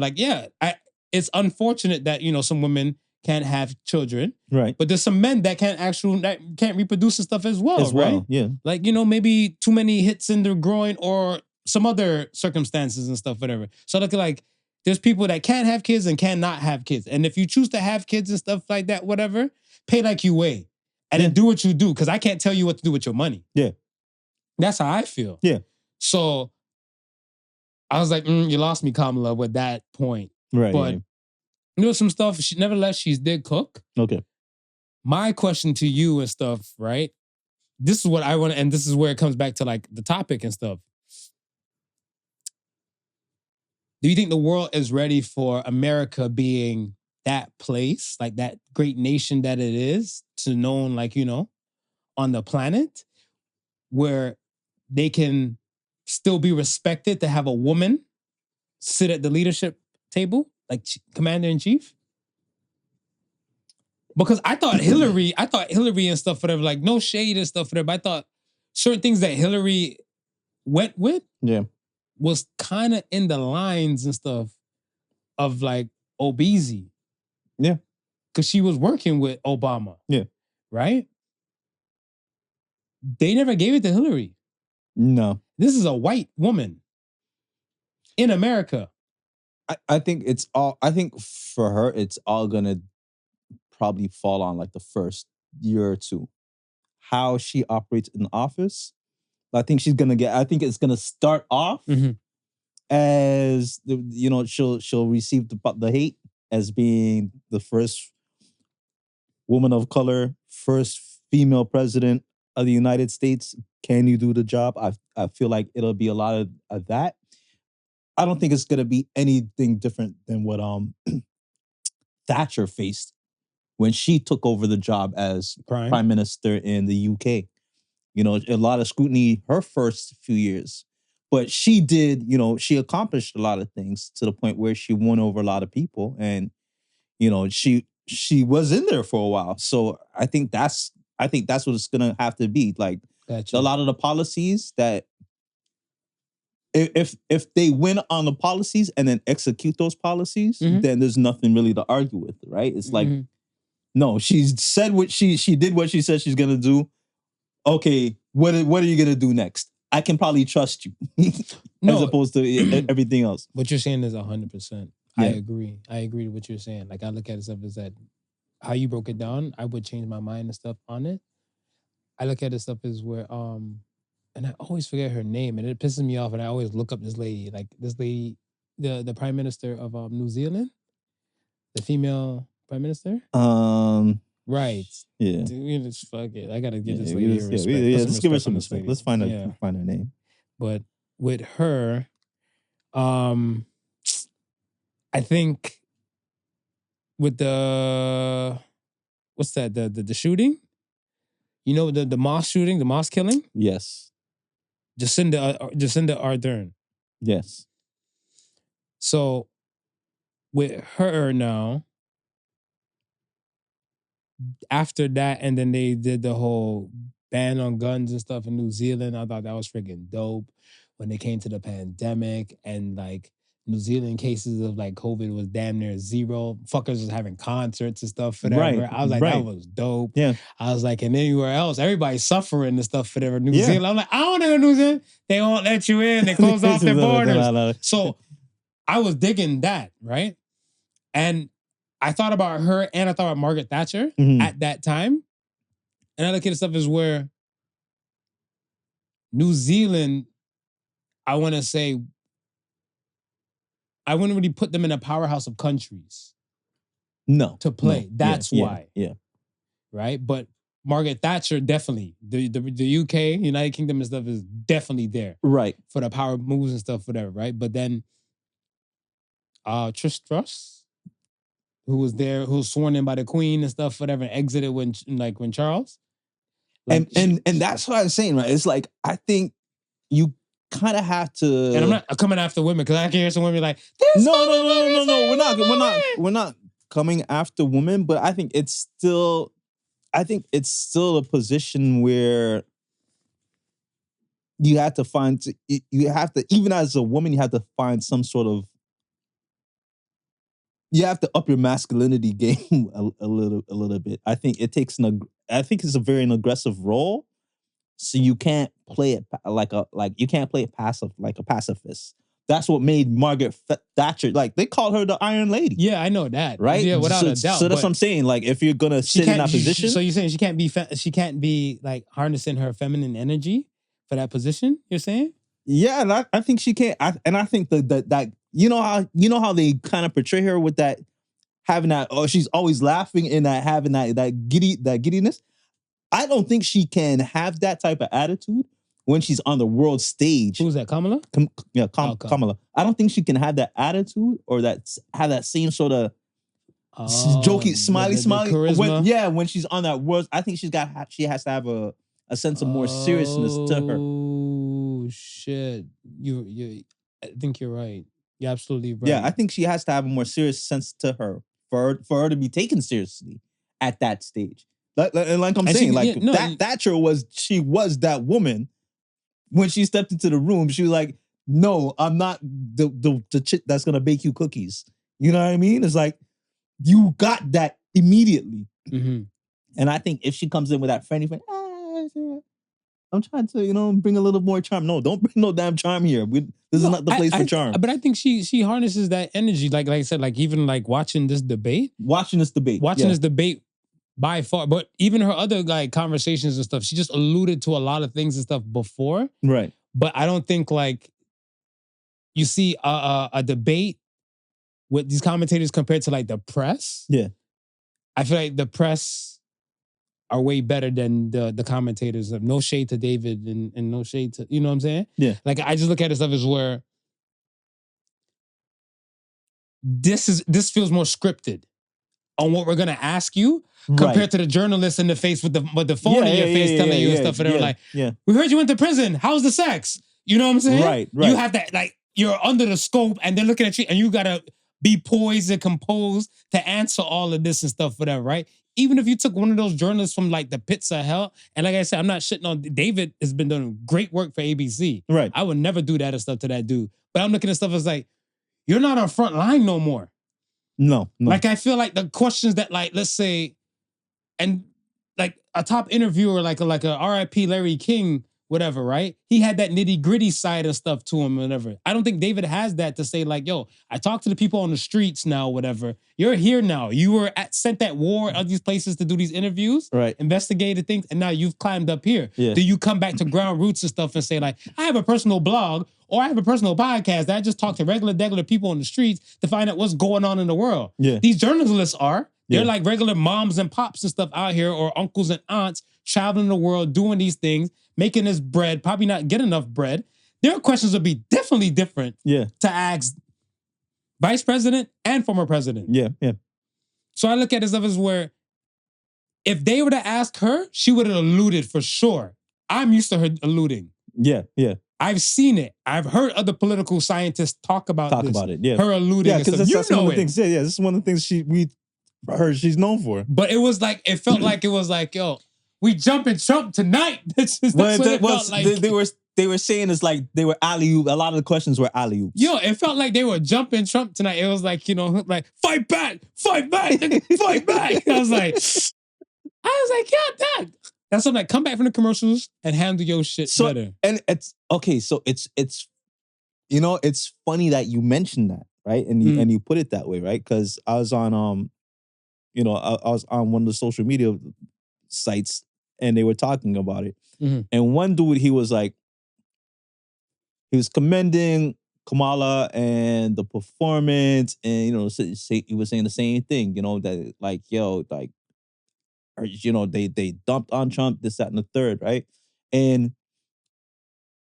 It's unfortunate that, some women can't have children. Right. But there's some men that can't reproduce and stuff as well, right? Yeah. Maybe too many hits in their groin or some other circumstances and stuff, whatever. So look there's people that can have kids and cannot have kids. And if you choose to have kids and stuff like that, whatever, pay like you weigh. And then do what you do. Because I can't tell you what to do with your money. Yeah. That's how I feel. Yeah. So I was like, you lost me, Kamala, with that point. Right. But some stuff, nevertheless, she did cook. Okay. My question to you and stuff, right? This is what I want, and this is where it comes back to the topic and stuff. Do you think the world is ready for America being that place, that great nation that it is, to known on the planet, where they can still be respected to have a woman sit at the leadership table, commander-in-chief? Because I thought Hillary and stuff, whatever, no shade and stuff, whatever, but I thought certain things that Hillary went with was kind of in the lines and stuff of obesity. Yeah. Because she was working with Obama. Yeah. Right? They never gave it to Hillary. No. This is a white woman in America. I think for her, it's all gonna probably fall on the first year or two. How she operates in the office. I think it's gonna start off as she'll receive the hate as being the first woman of color, first female president of the United States. Can you do the job? I feel like it'll be a lot of that. I don't think it's going to be anything different than what Thatcher faced when she took over the job as Prime Minister in the UK. A lot of scrutiny her first few years. But she did, she accomplished a lot of things to the point where she won over a lot of people. And, she was in there for a while. So I think that's what it's going to have to be. Gotcha. A lot of the policies that if they win on the policies and then execute those policies, then there's nothing really to argue with, right? It's no, she said she did what she said she's gonna do. Okay, what are you gonna do next? I can probably trust you, as opposed to everything else. What you're saying is 100%. Yeah. I agree. I agree with what you're saying. I look at it stuff as that how you broke it down. I would change my mind and stuff on it. I look at it stuff as where and I always forget her name, and it pisses me off. And I always look up this lady, the Prime Minister of New Zealand. The female prime minister? Right. Yeah. Dude, just fuck it. I gotta give this Yeah, lady her respect. let's give her some respect. Let's find her name. But with her, I think with the what's that? The shooting? You know the mosque shooting, the mosque killing? Yes. Jacinda Ardern. Yes. So with her now, after that, and then they did the whole ban on guns and stuff in New Zealand. I thought that was freaking dope. When they came to the pandemic and like New Zealand cases of like COVID was damn near zero. Fuckers was having concerts and stuff for that. Right, I was like, that was dope. Yeah. I was like, and anywhere else, everybody's suffering and stuff for whatever. New Zealand, I'm like, I don't know New Zealand. They won't let you in. They closed off their borders. So I was digging that, right? And I thought about her and I thought about Margaret Thatcher at that time. And I look at the stuff as where New Zealand, I want to say, I wouldn't really put them in a powerhouse of countries. No. To play. No. That's why. Yeah. Right? But Margaret Thatcher, definitely. The UK, United Kingdom and stuff is definitely there. Right. For the power moves and stuff, whatever, right? But then Trish Truss, who was there, who was sworn in by the Queen and stuff, whatever, and exited when Charles. Like, and that's what I was saying, right? It's like, I think you kind of have to. And I'm not coming after women because I can hear some women like, no. We're not coming after women, but I think it's still a position where you have to even as a woman, you have to find some sort of. You have to up your masculinity game a little bit. I think it takes it's a very aggressive role, so you can't play it you can't play it passive like a pacifist. That's what made Margaret Thatcher, like they called her the Iron Lady. Yeah, I know that. Right? Yeah, without a doubt. So that's what I'm saying. Like if you're gonna sit in that position, so you're saying she can't be like harnessing her feminine energy for that position. You're saying? Yeah, and I think she can't. I think that you know how they kind of portray her with that having that she's always laughing and that having that giddiness. I don't think she can have that type of attitude when she's on the world stage. Who's that? Kamala? Kamala. I don't think she can have that attitude or have that same sort of jokey, smiley. When she's on that world, I think she has to have a sense of more seriousness to her. Oh shit! I think you're right. You're absolutely right. Yeah, I think she has to have a more serious sense to her for her to be taken seriously at that stage. Like I'm saying, Thatcher was that woman when she stepped into the room. She was like, "No, I'm not the chick that's gonna bake you cookies." You know what I mean? It's like you got that immediately. Mm-hmm. And I think if she comes in with that friendly, I'm trying to, bring a little more charm. No, don't bring no damn charm here. This is not the place for charm. But I think she harnesses that energy. Like I said, like even like watching this debate by far. But even her other like conversations and stuff, she just alluded to a lot of things and stuff before. Right. But I don't think like you see a debate with these commentators compared to like the press. Yeah. I feel like the press are way better than the commentators. No shade to David and no shade to, you know what I'm saying? Yeah. Like I just look at this stuff as where this feels more scripted on what we're gonna ask you compared to the journalists in the face with the phone in your face telling you and stuff. And they're like, we heard you went to prison. How's the sex? You know what I'm saying? Right. You have that, like, you're under the scope and they're looking at you and you gotta be poised and composed to answer all of this and stuff, whatever, right? Even if you took one of those journalists from like the pits of hell, and like I said, I'm not shitting on David has been doing great work for ABC. Right. I would never do that and stuff to that dude. But I'm looking at stuff as like, you're not on front line no more. No. Like I feel like the questions that like, let's say, and like a top interviewer, like a RIP Larry King, whatever, right? He had that nitty gritty side of stuff to him, whatever. I don't think David has that to say like, yo, I talk to the people on the streets now, whatever. You're here now. You were sent at war at these places to do these interviews, right? Investigated things, and now you've climbed up here. Yeah. Do you come back to ground roots and stuff and say like, I have a personal blog or I have a personal podcast that I just talk to regular people on the streets to find out what's going on in the world. Yeah. These journalists are. They're Yeah. like regular moms and pops and stuff out here, or uncles and aunts traveling the world, doing these things, making this bread, probably not get enough bread. Their questions would be definitely different to ask vice president and former president. Yeah, yeah. So I look at it as where if they were to ask her, she would have alluded for sure. I'm used to her alluding. Yeah, yeah. I've seen it. I've heard other political scientists talk about it. Yeah, her alluding. Yeah, because that's one of the things. Yeah, this is one of the things she's known for. But it was like it felt like yo, we jumping Trump tonight. That's what it felt like. They were saying it's like they were alley-oop. A lot of the questions were alley-oops. Yo, it felt like they were jumping Trump tonight. It was like, like fight back, fight back, fight back. I was like, yeah, Dad. That's something like come back from the commercials and handle your shit better. And it's okay. So it's it's funny that you mentioned that, right? And you put it that way, right? Because I was on I was on one of the social media sites and they were talking about it. Mm-hmm. And one dude, he was commending Kamala and the performance, and he was saying the same thing, that they dumped on Trump, this, that, and the third, right? And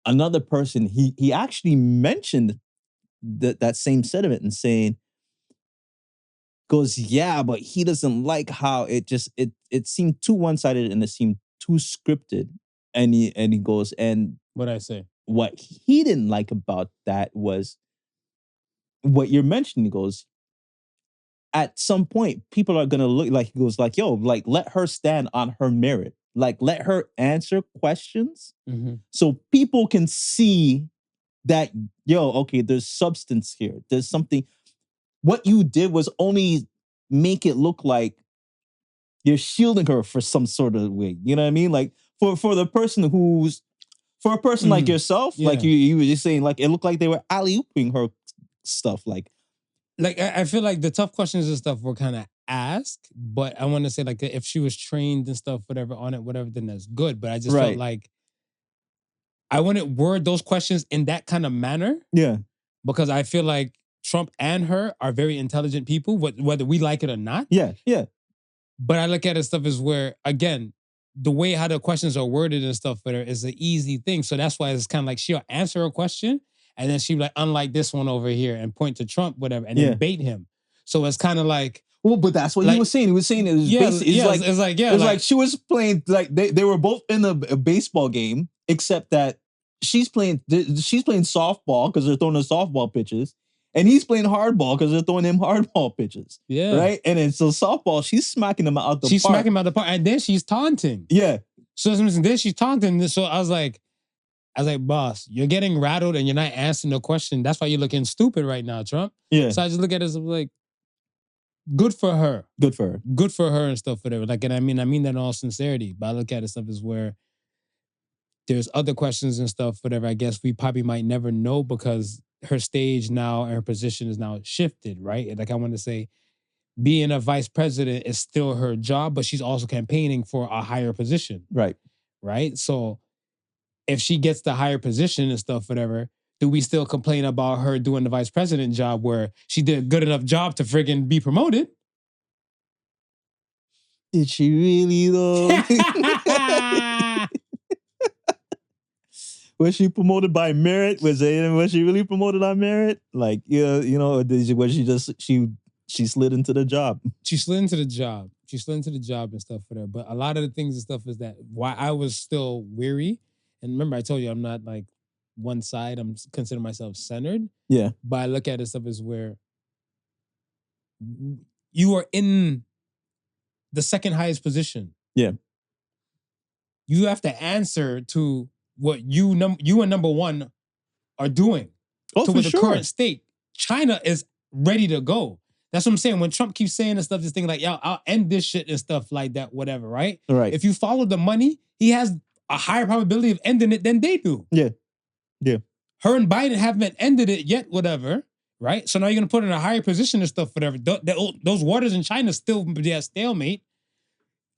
another person, he actually mentioned that same sentiment and saying, goes, yeah, but he doesn't like how it seemed too one-sided and it seemed too scripted. And he goes, and what'd I say? What he didn't like about that was what you're mentioning. He goes, at some point, people are gonna look like, he goes like, yo, like let her stand on her merit. Like let her answer questions so people can see that, yo, okay, there's substance here. There's something. What you did was only make it look like you're shielding her for some sort of way. You know what I mean? Like for the person who's, for a person like yourself, like you were just saying, like it looked like they were alley-ooping her stuff. Like I feel like the tough questions and stuff were kind of asked, but I want to say like if she was trained and stuff, whatever on it, whatever, then that's good. But I just felt like I wouldn't word those questions in that kind of manner. Yeah. Because I feel like Trump and her are very intelligent people, whether we like it or not. Yeah, yeah. But I look at it stuff as where, again, the way how the questions are worded and stuff for her is an easy thing. So that's why it's kind of like she'll answer a question and then she'll be like, unlike this one over here, and point to Trump, whatever, and then bait him. So it's kind of like, well, but that's what he was saying. He was saying it was it's like she was playing, like they were both in a baseball game, except that she's playing softball because they're throwing the softball pitches. And he's playing hardball because they're throwing him hardball pitches. Yeah. Right? And then so softball, she's smacking him out the park. She's smacking him out the park. And then she's taunting. Yeah. So then she's taunting. So I was like, boss, you're getting rattled and you're not answering the question. That's why you're looking stupid right now, Trump. Yeah. So I just look at it as like, good for her. Good for her. Good for her and stuff, whatever. Like, and I mean that in all sincerity. But I look at it stuff as where there's other questions and stuff, whatever. I guess we probably might never know because her stage now and her position is now shifted, right? Like I want to say, being a vice president is still her job, but she's also campaigning for a higher position. Right. Right? So if she gets the higher position and stuff, whatever, do we still complain about her doing the vice president job where she did a good enough job to friggin' be promoted? Did she really though? Was she promoted by merit? Was she really promoted on merit? Like, was she slid into the job? She slid into the job. And stuff for her. But a lot of the things and stuff is that why I was still weary. And remember, I told you I'm not like one side. I'm considering myself centered. Yeah. But I look at it stuff as where you are in the second highest position. Yeah. You have to answer to what you and number one are doing. Oh, to the current state. China is ready to go. That's what I'm saying. When Trump keeps saying this stuff, this thing like, yo, I'll end this shit and stuff like that, whatever, right? Right. If you follow the money, he has a higher probability of ending it than they do. Yeah. Yeah. Her and Biden haven't ended it yet, whatever, right? So now you're going to put her in a higher position and stuff, whatever. Those waters in China still be at stalemate.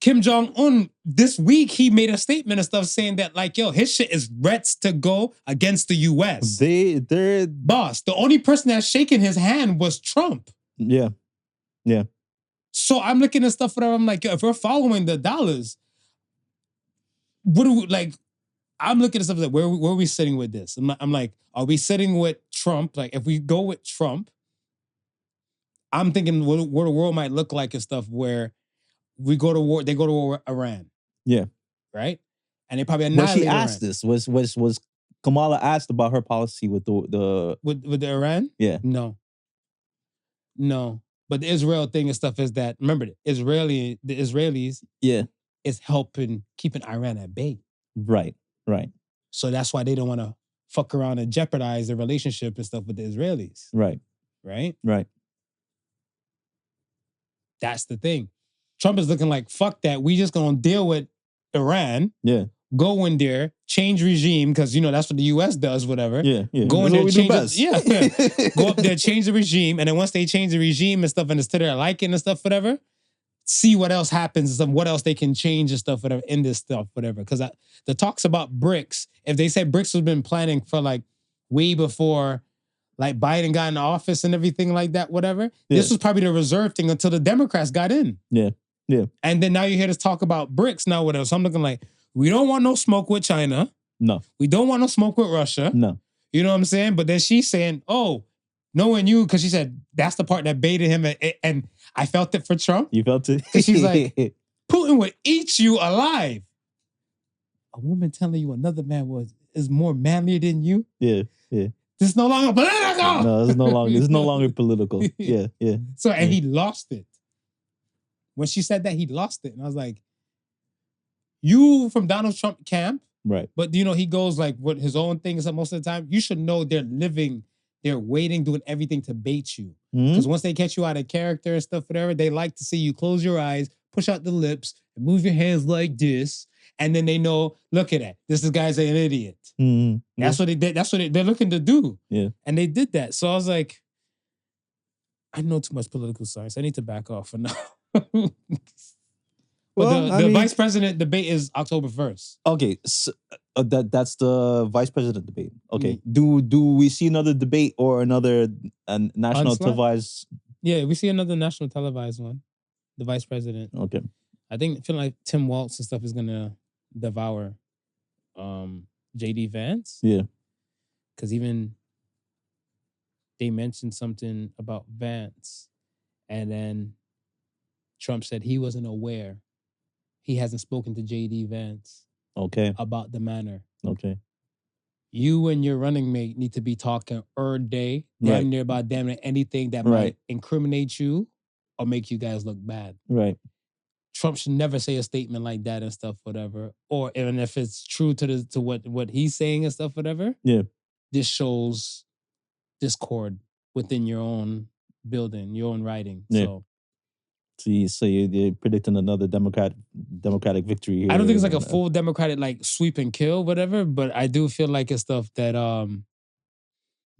Kim Jong-un, this week, he made a statement and stuff saying that, like, yo, his shit is ready to go against the U.S. They're... Boss, the only person that's shaking his hand was Trump. Yeah. So I'm looking at stuff whatever. I'm like, yo, if we're following the dollars, what do we, like, I'm looking at stuff like, where are we sitting with this? I'm like, are we sitting with Trump? Like, if we go with Trump, I'm thinking what the world might look like and stuff where we go to war, they go to war with Iran. Yeah. Right? And they probably annihilate Iran. She asked Iran. This. Was Kamala asked about her policy with the with the Iran? Yeah. No. But the Israel thing and stuff is that, remember, the Israelis is helping keeping Iran at bay. Right. So that's why they don't want to fuck around and jeopardize their relationship and stuff with the Israelis. Right. That's the thing. Trump is looking like, fuck that. We just gonna deal with Iran. Yeah. Go in there, change regime, because that's what the US does, whatever. Yeah. Go in there, change Go up there, change the regime, and then once they change the regime and stuff, and it's to their liking and stuff, whatever, see what else happens and what else they can change and stuff, whatever, in this stuff, whatever. Because the talks about BRICS, if they said BRICS has been planning for like way before like Biden got in office and everything like that, whatever. This was probably the reserve thing until the Democrats got in. Yeah. And then now you hear us talk about BRICS now, whatever. So I'm looking like, we don't want no smoke with China. No. We don't want no smoke with Russia. No. You know what I'm saying? But then she's saying, oh, knowing you, because she said that's the part that baited him. And I felt it for Trump. You felt it? Because she's like, Putin would eat you alive. A woman telling you another man is more manlier than you? Yeah. This is no longer political. No, it's no longer political. Yeah. So, and he lost it. When she said that, he lost it. And I was like, you from Donald Trump camp, right? But he goes like with his own thing most of the time. You should know they're waiting, doing everything to bait you. Because once they catch you out of character and stuff, whatever, they like to see you close your eyes, push out the lips, and move your hands like this. And then they know, look at that. This guy's an idiot. That's what they did. That's what they're looking to do. Yeah. And they did that. So I was like, I know too much political science. I need to back off for now. The vice president debate is October 1st. Okay. So, that's the vice president debate. Okay. Do we see another debate or another national televised? Yeah, we see another national televised one. The vice president. Okay. I feel like Tim Walz and stuff is gonna devour JD Vance. Yeah. Because even they mentioned something about Vance, and then Trump said he wasn't aware. He hasn't spoken to JD Vance. Okay. About the matter. Okay. You and your running mate need to be talking day, damn near anything that might incriminate you or make you guys look bad. Right. Trump should never say a statement like that and stuff, whatever. Or even if it's true to what he's saying and stuff, whatever. Yeah. This shows discord within your own building, your own writing. Yeah. So you're predicting another Democratic victory here. I don't think it's like a full Democratic like sweep and kill, whatever. But I do feel like it's stuff that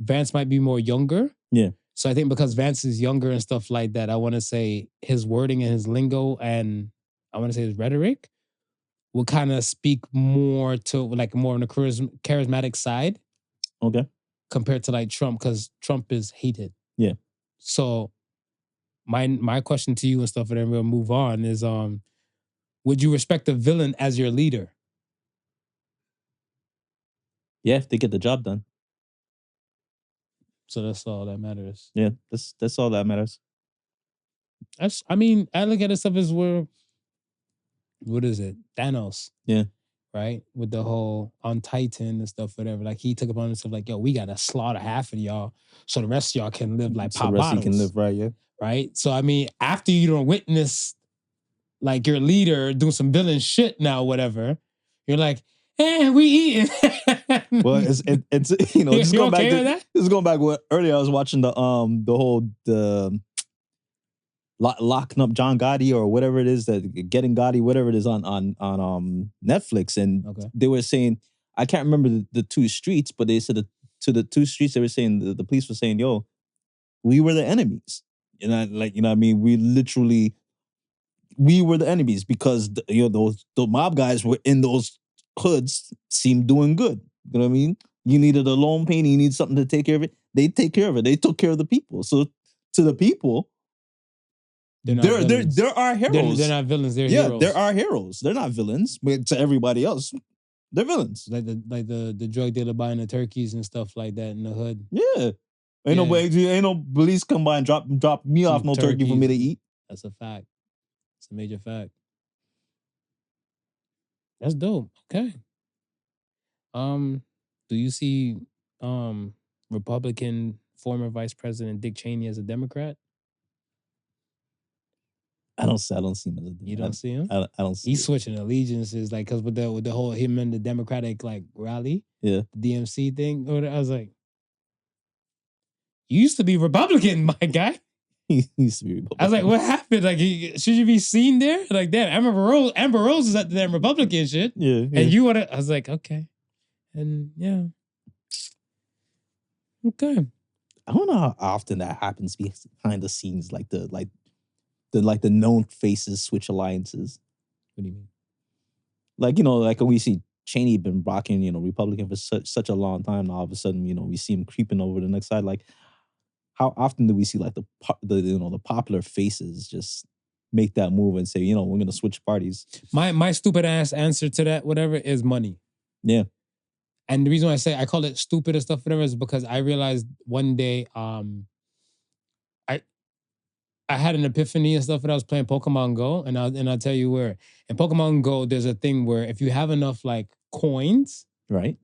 Vance might be more younger. Yeah. So I think because Vance is younger and stuff like that, I want to say his wording and his lingo and I want to say his rhetoric will kind of speak more to like more on the charismatic side. Okay. Compared to like Trump, because Trump is hated. Yeah. So my question to you and stuff, and then we'll move on, is would you respect a villain as your leader? Yeah, if they get the job done. So that's all that matters. Yeah, that's all that matters. I look at it stuff as what is it? Thanos. Yeah. Right? With the whole on Titan and stuff, whatever. Like he took upon himself like, yo, we gotta slaughter half of y'all so the rest of y'all can live like pop bottles. So the rest can live right, yeah. Right? So after you don't witness like your leader doing some villain shit now, whatever, you're like, we eating. Well, it's just going back to that? This is going back what earlier I was watching the whole locking up John Gotti or whatever it is, that getting Gotti, whatever it is on Netflix, and they were saying, I can't remember the two streets, but they said to the two streets they were saying, the police were saying, yo, we were the enemies. We literally we were the enemies because the mob guys were in those hoods, seemed doing good. You know what I mean? You needed a loan payment, you need something to take care of it. They take care of it. They took care of the people. So to the people, they're our heroes. They're not villains. They're heroes. They're our heroes. They're not villains. But to everybody else, they're villains. Like the drug dealer buying the turkeys and stuff like that in the hood. Yeah. Ain't no police come by and drop me off no turkey for me to eat. That's a fact. It's a major fact. That's dope. Okay. Do you see Republican former Vice President Dick Cheney as a Democrat? I don't see him as a Democrat. You don't see him? I don't see He's switching allegiances, like, because with the whole him and the Democratic like rally, the DMC thing, I was like, you used to be Republican, my guy. He used to be Republican. I was like, what happened? Like, should you be seen there? Like, damn, Amber Rose is at the damn Republican shit. Yeah. And you want to, I was like, okay. And yeah. Okay. I don't know how often that happens behind the scenes, like the known faces switch alliances. What do you mean? Like, like we see Cheney been rocking, Republican for such a long time. Now all of a sudden, we see him creeping over the next side. Like, how often do we see like the popular faces just make that move and say, we're gonna switch parties? My stupid ass answer to that, whatever, is money. Yeah. And the reason why I say I call it stupid and stuff, whatever, is because I realized one day, I had an epiphany and stuff when I was playing Pokemon Go, and I'll tell you where. In Pokemon Go, there's a thing where if you have enough like coins, right,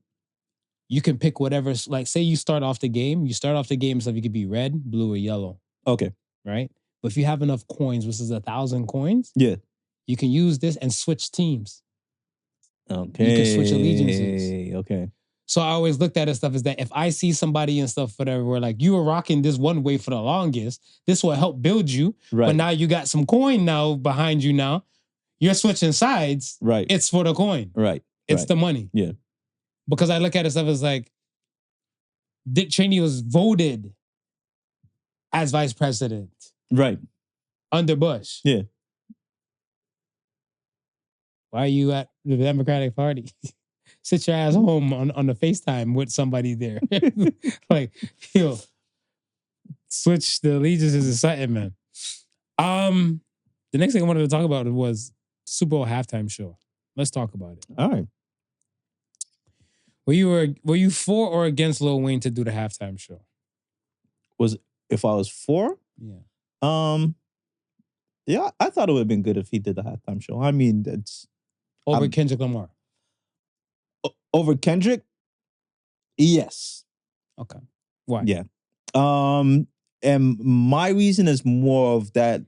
you can pick whatever. Like, say you start off the game, stuff you could be red, blue, or yellow. Okay, right. But if you have enough coins, which is 1,000 coins, you can use this and switch teams. Okay, you can switch allegiances. Okay. So I always looked at it stuff is that if I see somebody and stuff, whatever, where like you were rocking this one way for the longest, this will help build you. Right. But now you got some coin now behind you now. You're switching sides. Right. It's for the coin. Right. It's the money. Yeah. Because I look at it stuff as like Dick Cheney was voted as vice president. Right. Under Bush. Yeah. Why are you at the Democratic Party? Sit your ass home on the FaceTime with somebody there. Like, switch the allegiances and something, man. The next thing I wanted to talk about was the Super Bowl halftime show. Let's talk about it. All right. Were you for or against Lil Wayne to do the halftime show? If I was for? Yeah. Yeah, I thought it would have been good if he did the halftime show. I mean, it's over Kendrick Lamar. Over Kendrick? Yes. Okay. Why? Yeah. And my reason is more of that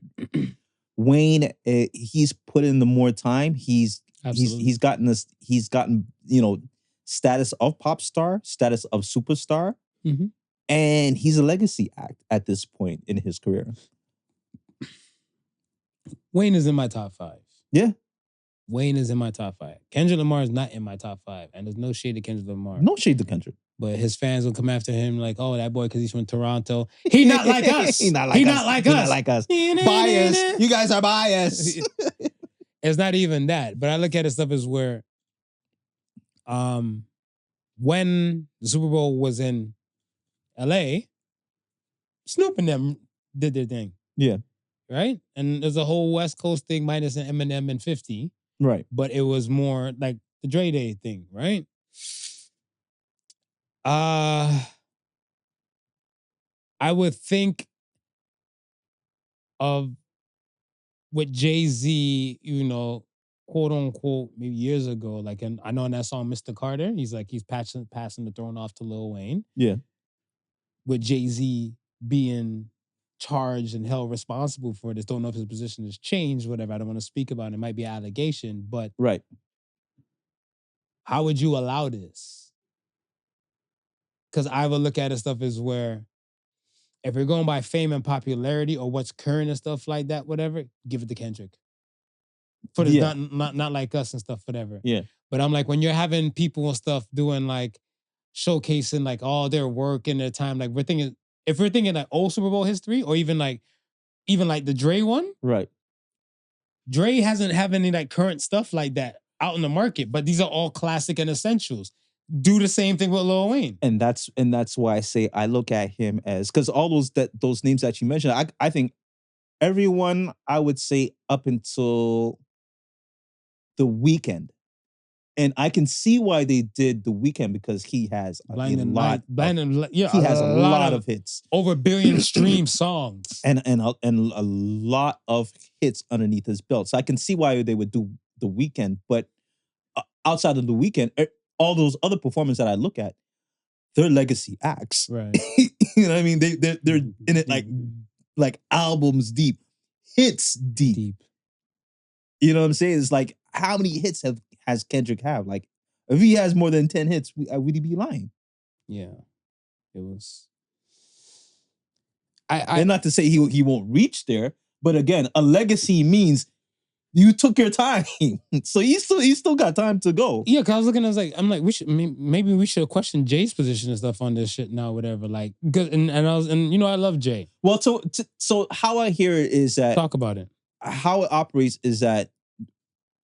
Wayne, he's put in the more time. He's gotten status of pop star, status of superstar. Mm-hmm. And he's a legacy act at this point in his career. Wayne is in my top 5. Yeah. Wayne is in my top 5. Kendrick Lamar is not in my top 5. And there's no shade to Kendrick Lamar. No shade to Kendrick. But his fans will come after him like, oh, that boy, because he's from Toronto. He not like us. He not like us. Biased. You guys are biased. It's not even that. But I look at it stuff as where when the Super Bowl was in LA, Snoop and them did their thing. Yeah. Right? And there's a whole West Coast thing minus an Eminem and 50. Right. But it was more like the Dre Day thing, right? I would think of with Jay-Z, quote unquote, maybe years ago, like, and I know in that song, Mr. Carter, he's passing the throne off to Lil Wayne. Yeah. With Jay-Z being charged and held responsible for this. Don't know if his position has changed, whatever. I don't want to speak about it. It might be an allegation, but right. How would you allow this? Because I would look at it stuff as where if you're going by fame and popularity or what's current and stuff like that, whatever, give it to Kendrick. For this, not like us and stuff, whatever. Yeah. But I'm like, when you're having people and stuff doing like showcasing like all their work and their time, like if we're thinking like old Super Bowl history or even like the Dre one, right? Dre hasn't have any like current stuff like that out in the market, but these are all classic and essentials. Do the same thing with Lil Wayne. And that's why I say I look at him as, because all those names that you mentioned, I think everyone, I would say up until The Weeknd. And I can see why they did The Weeknd, because he has a lot of hits. Over 1 billion stream songs. And a lot of hits underneath his belt. So I can see why they would do The Weeknd. But outside of The Weeknd, all those other performers that I look at, they're legacy acts. Right. You know what I mean? They're in it like albums deep, hits deep. You know what I'm saying? It's like, how many hits has Kendrick have? Like, if he has more than 10 hits, would he be lying? Yeah. It was. And not to say he won't reach there, but again, a legacy means you took your time, so he still got time to go. Yeah, because I was looking, I'm like, maybe we should question Jay's position and stuff on this shit now, whatever. Like, and I love Jay. Well, so how I hear it is that, talk about it. How it operates is that,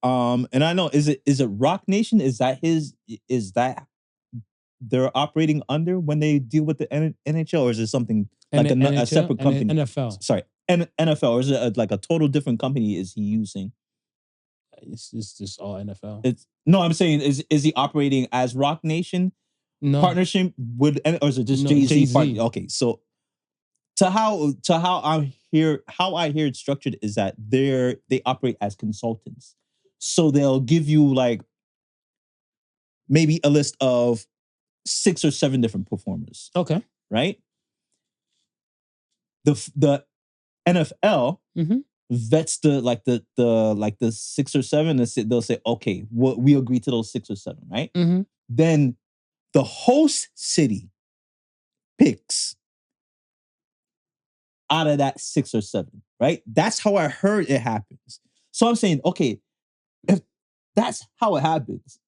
and I know, is it Rock Nation? Is that they're operating under when they deal with the NHL, or is it something like a separate company? NFL. Sorry, NFL, or is it like a total different company is he using? It's just all NFL. No, I'm saying, is he operating as Rock Nation? No. Partnership with, or is it just Jay-Z? Okay, so how I hear it structured is that they operate as consultants. So they'll give you like maybe a list of 6 or 7 different performers. Okay. Right? The NFL vets the 6 or 7. They'll say, okay, we agree to those 6 or 7, right? Mm-hmm. Then the host city picks out of that 6 or 7, right? That's how I heard it happens. So I'm saying, okay, if that's how it happens,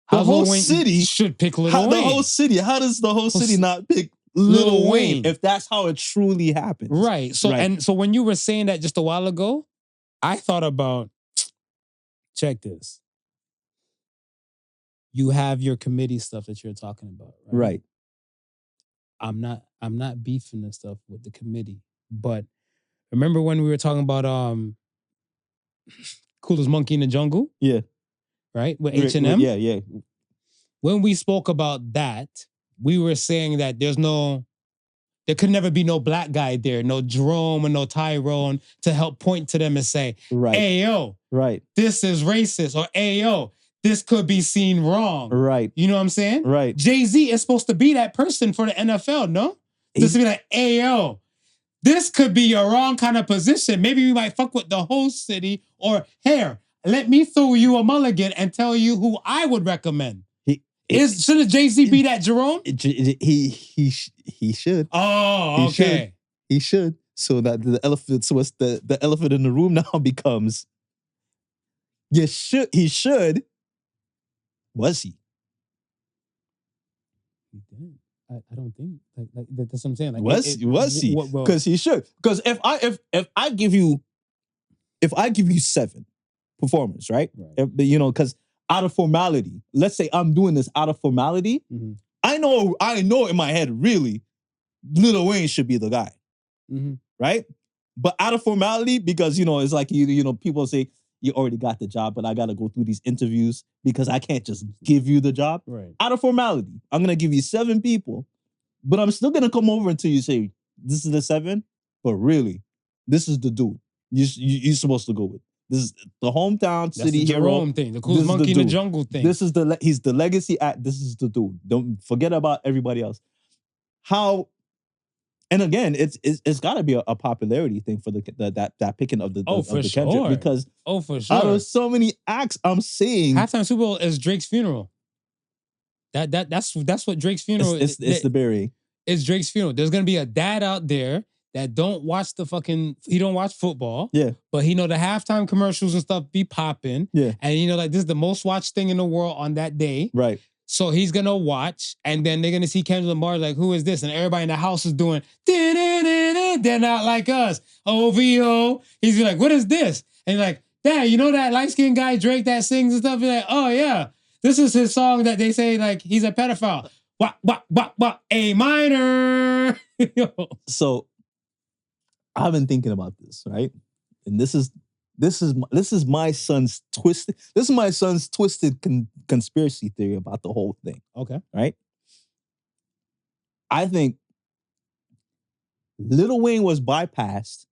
the whole city should pick Lil Wayne. The whole city, how does the whole city not pick Lil Wayne if that's how it truly happens? Right. So so when you were saying that just a while ago, I thought about, check this. You have your committee stuff that you're talking about, right? Right. I'm not beefing this stuff with the committee, but remember when we were talking about Coolest Monkey in the Jungle? Yeah. Right? With H&M? Yeah. When we spoke about that, we were saying that there could never be no black guy there, no Jerome or no Tyrone to help point to them and say, right. Hey, yo, right. This is racist, or hey, yo, this could be seen wrong. Right. You know what I'm saying? Right. Jay-Z is supposed to be that person for the NFL, no? Just to be like, hey, yo, this could be a wrong kind of position. Maybe we might fuck with the whole city, or here, let me throw you a mulligan and tell you who I would recommend. Shouldn't Jay-Z be that Jerome? He should. Oh, okay. He should. So that the elephant in the room now becomes, he should. Was he? He did. I don't think like that's what I'm saying. Like, was he? Because he should. Because if I give you 7 performers, right? Because out of formality, let's say I'm doing this out of formality. Mm-hmm. I know in my head, really, Lil Wayne should be the guy, right? But out of formality, because it's like people say you already got the job, but I got to go through these interviews because I can't just give you the job. Right. Out of formality, I'm gonna give you 7 people, but I'm still gonna come over until you say this is the 7. But really, this is the dude you're supposed to go with. This is the hometown city hero. Jerome thing, the Coolest Monkey in the Jungle thing. This is he's the legacy act. This is the dude. Don't forget about everybody else. And again, it's got to be a popularity thing for that picking of the Kendrick, sure. Because for sure. out of so many acts I'm seeing, halftime Super Bowl is Drake's funeral. That's what Drake's funeral is. It's the burying. It's Drake's funeral. There's gonna be a dad out there that don't watch he don't watch football. Yeah. But he know the halftime commercials and stuff be popping. Yeah. And like this is the most watched thing in the world on that day. Right. So he's gonna watch, and then they're gonna see Kendrick Lamar like, who is this? And everybody in the house is doing, they're not like us. OVO. He's like, what is this? And you're like, Dad, you know that light-skinned guy Drake that sings and stuff? You're like, oh yeah, this is his song that they say like he's a pedophile. What? A minor. So I've been thinking about this, right? And this is my son's twisted. This is my son's twisted conspiracy theory about the whole thing. Okay. Right? I think Lil Wayne was bypassed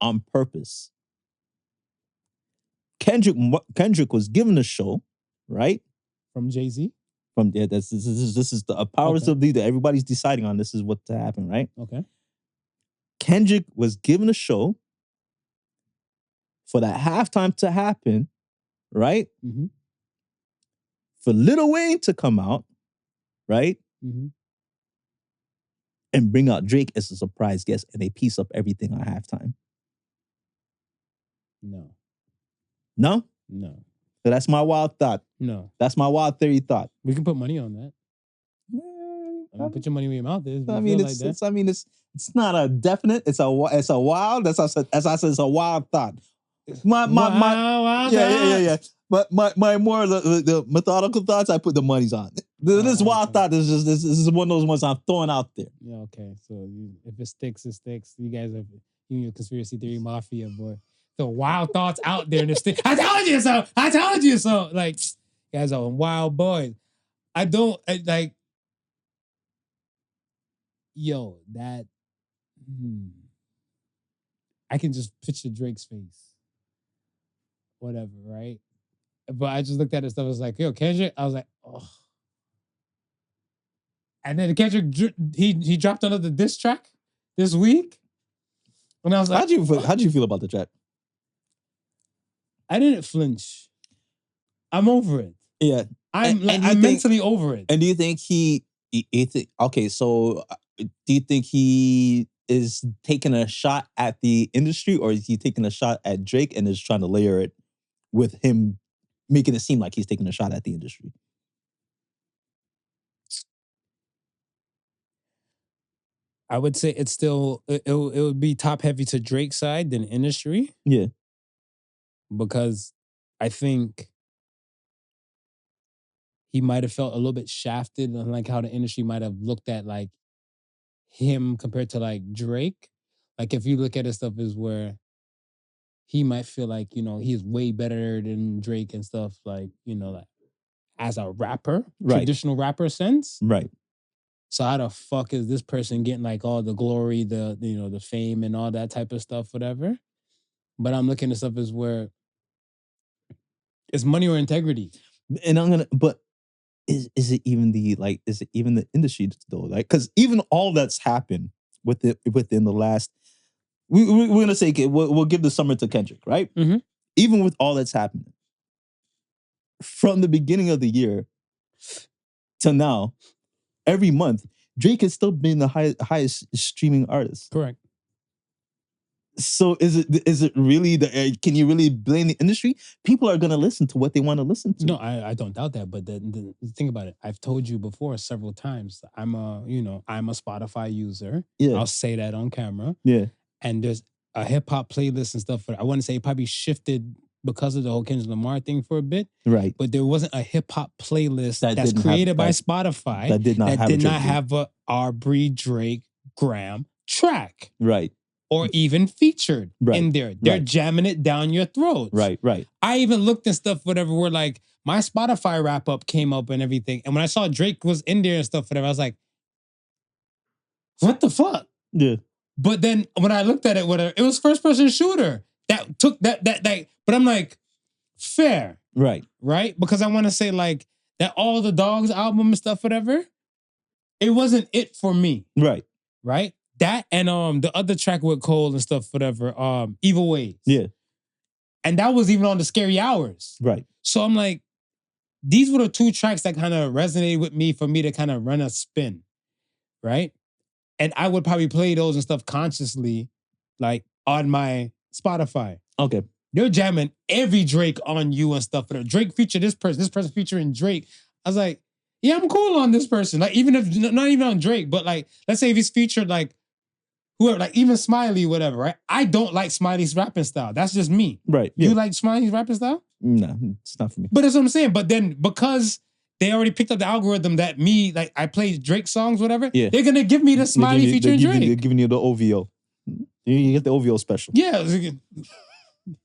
on purpose. Kendrick was given a show, right? From Jay-Z? This is the powers of leader. Everybody's deciding on this is what to happen, right? Okay. Kendrick was given a show for that halftime to happen, right? Mm-hmm. For Lil Wayne to come out, right? Mm-hmm. And bring out Drake as a surprise guest, and they piece up everything on halftime. No. No? No. So that's my wild thought. No. That's my wild theory thought. We can put money on that. Put your money where your mouth is. It's not a definite. It's a wild. As I said, it's a wild thought. Yeah. But my more the methodical thoughts, I put the monies on. This wild thought is just this is one of those ones I'm throwing out there. Yeah. Okay. So if it sticks, it sticks. You guys are your conspiracy theory mafia, boy. The wild thoughts out there. I told you so. I told you so. Like, you guys are wild boys. I can just picture Drake's face. Whatever, right? But I just looked at his stuff. I was like, yo, Kendrick. I was like, oh. And then Kendrick, he dropped another diss track this week. And I was like, how'd you feel about the track? I didn't flinch. I'm over it. Yeah. I'm mentally over it. And do you think do you think he is taking a shot at the industry, or is he taking a shot at Drake and is trying to layer it with him, making it seem like he's taking a shot at the industry? I would say it's still, it would be top heavy to Drake's side than industry. Yeah. Because I think he might have felt a little bit shafted on like how the industry might have looked at like him compared to like Drake. Like if you look at his stuff is where he might feel like, he's way better than Drake and stuff, like, like as a rapper, right. Traditional rapper sense. Right. So how the fuck is this person getting like all the glory, the fame and all that type of stuff, whatever? But I'm looking at stuff as where it's money or integrity. And but is it even the industry though? Like, because even all that's happened within the last, we're gonna say we'll give the summer to Kendrick, right? Mm-hmm. Even with all that's happened from the beginning of the year to now, every month Drake has still been the highest streaming artist. Correct. So is it really can you really blame the industry? People are going to listen to what they want to listen to. No, I don't doubt that. But think about it. I've told you before several times. I'm a Spotify user. Yeah. I'll say that on camera. Yeah. And there's a hip hop playlist and stuff. I want to say it probably shifted because of the whole Kendrick Lamar thing for a bit. Right. But there wasn't a hip hop playlist that's created by Spotify that did not have a Aubrey, Drake, Graham track. Right. Or even featured in there. They're jamming it down your throats. Right. I even looked at stuff, whatever, where like my Spotify wrap up came up and everything. And when I saw Drake was in there and stuff, whatever, I was like, what the fuck? Yeah. But then when I looked at it, whatever, it was first person shooter that took that. But I'm like, fair. Right. Because I want to say like that All the Dogs album and stuff, whatever, it wasn't it for me. Right. That and the other track with Cole and stuff, whatever, Evil Ways. Yeah. And that was even on the Scary Hours. Right. So I'm like, these were the two tracks that kind of resonated with me for me to kind of run a spin. Right. And I would probably play those and stuff consciously, like on my Spotify. Okay. They're jamming every Drake on you and stuff. Drake featured this person featuring Drake. I was like, yeah, I'm cool on this person. Like, even if, not even on Drake, but like, let's say if he's featured like, whoever, like even Smiley, whatever, right? I don't like Smiley's rapping style. That's just me. Right. You like Smiley's rapping style? No, it's not for me. But that's what I'm saying. But then because they already picked up the algorithm that me, like I play Drake songs, whatever, they're going to give me the Smiley featuring Drake. They're giving you the OVO. You get the OVO special. Yeah.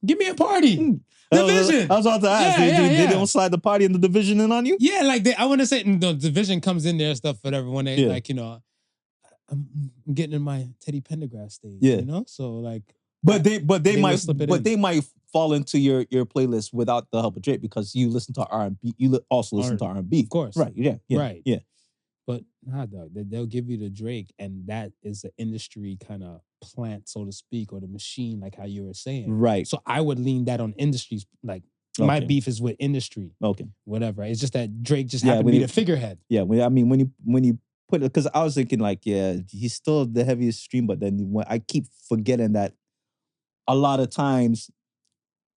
Give me a party. Division. I was about to ask. They don't slide the party and the division in on you? Yeah, like I want to say the division comes in there and stuff, whatever, when they like, you know, I'm getting in my Teddy Pendergrass stage, you know? So like But they might fall into your playlist without the help of Drake because you listen to R&B. You also listen to R&B. Of course. Right. Yeah. Right. Yeah. But nah, dog, they'll give you the Drake, and that is the industry kind of plant, so to speak, or the machine, like how you were saying. Right. So I would lean that on industries. Like my beef is with industry. Okay. Whatever. It's just that Drake just happened to be the figurehead. Yeah. When you put it, because I was thinking like, yeah, he's still the heaviest stream, but then when I keep forgetting that a lot of times,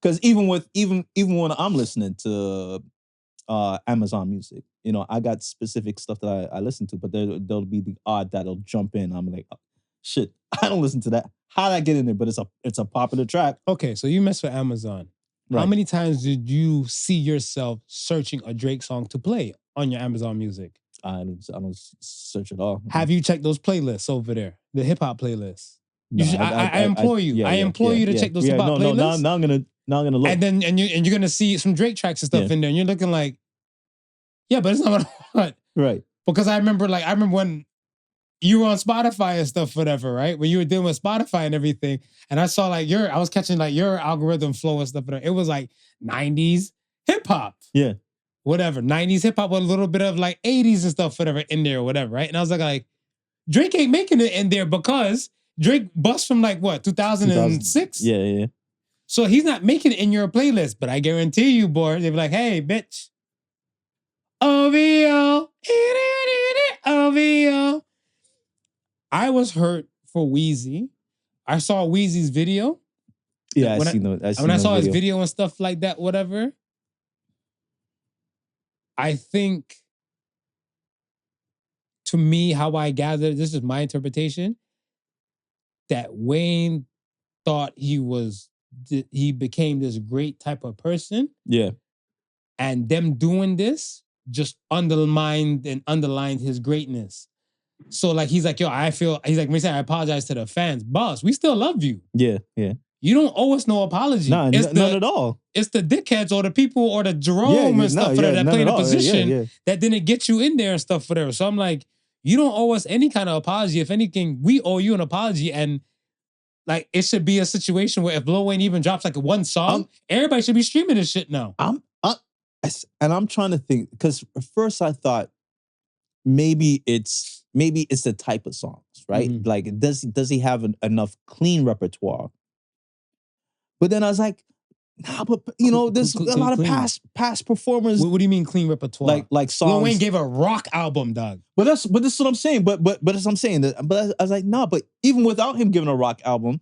because even when I'm listening to Amazon Music, you know, I got specific stuff that I listen to, but there'll be the odd that'll jump in. I'm like, oh, shit, I don't listen to that. How'd I get in there? But it's a popular track. Okay, so you mess with Amazon. Right. How many times did you see yourself searching a Drake song to play on your Amazon Music? I don't search at all. Have you checked those playlists over there? The hip hop playlists? No, I implore you. I implore you to check those hip hop playlists. Now I'm gonna look. And you're gonna see some Drake tracks and stuff in there, and you're looking like, yeah, but it's not what I want. Right. Because I remember when you were on Spotify and stuff, whatever, right? When you were dealing with Spotify and everything, and I saw I was catching like your algorithm flow and stuff. It was like 90s hip hop. Yeah. Whatever. 90s hip hop with a little bit of like 80s and stuff, whatever, in there or whatever, right? And I was like, Drake ain't making it in there because Drake bust from like what, 2006? Yeah. So he's not making it in your playlist, but I guarantee you, boy, they'll be like, hey, bitch. OVO. OVO. I was hurt for Weezy. I saw Weezy's video. Yeah, when I saw his video and stuff like that, whatever. I think, to me, how I gather, this is my interpretation, that Wayne thought he became this great type of person. Yeah. And them doing this just underlined his greatness. So like, he's like, yo, he's like, I apologize to the fans. Boss, we still love you. Yeah. You don't owe us no apology. Nah, none at all. It's the dickheads or the people or the Jerome and stuff that play in a position that didn't get you in there and stuff, whatever. So I'm like, you don't owe us any kind of apology. If anything, we owe you an apology. And like, it should be a situation where if Lil Wayne even drops like one song, everybody should be streaming this shit now. I'm trying to think, because at first I thought maybe it's the type of songs, right? Mm-hmm. Like, does he have enough clean repertoire? But then I was like, nah, but you know, there's a lot of past performers. What do you mean clean repertoire? Like songs. Lil Wayne gave a rock album, dog. But this is what I'm saying. But that's what I'm saying. But I was like, nah, but even without him giving a rock album,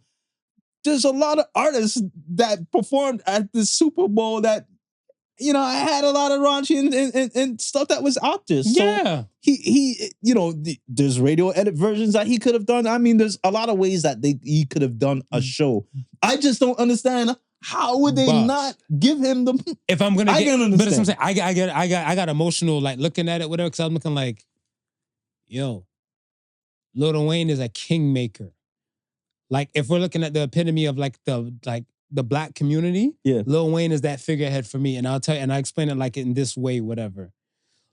there's a lot of artists that performed at the Super Bowl that, you know, I had a lot of raunchy and stuff that was out there. So yeah. He you know, there's radio edit versions that he could have done. I mean, there's a lot of ways that he could have done a show. I just don't understand how would they not give him the. If I'm gonna, I can understand. But it's what I'm saying, I got emotional like looking at it, whatever. Because I'm looking like, yo, Lil Wayne is a kingmaker. Like if we're looking at the epitome of the black community, Lil Wayne is that figurehead for me. And I'll tell you, and I explain it like in this way, whatever.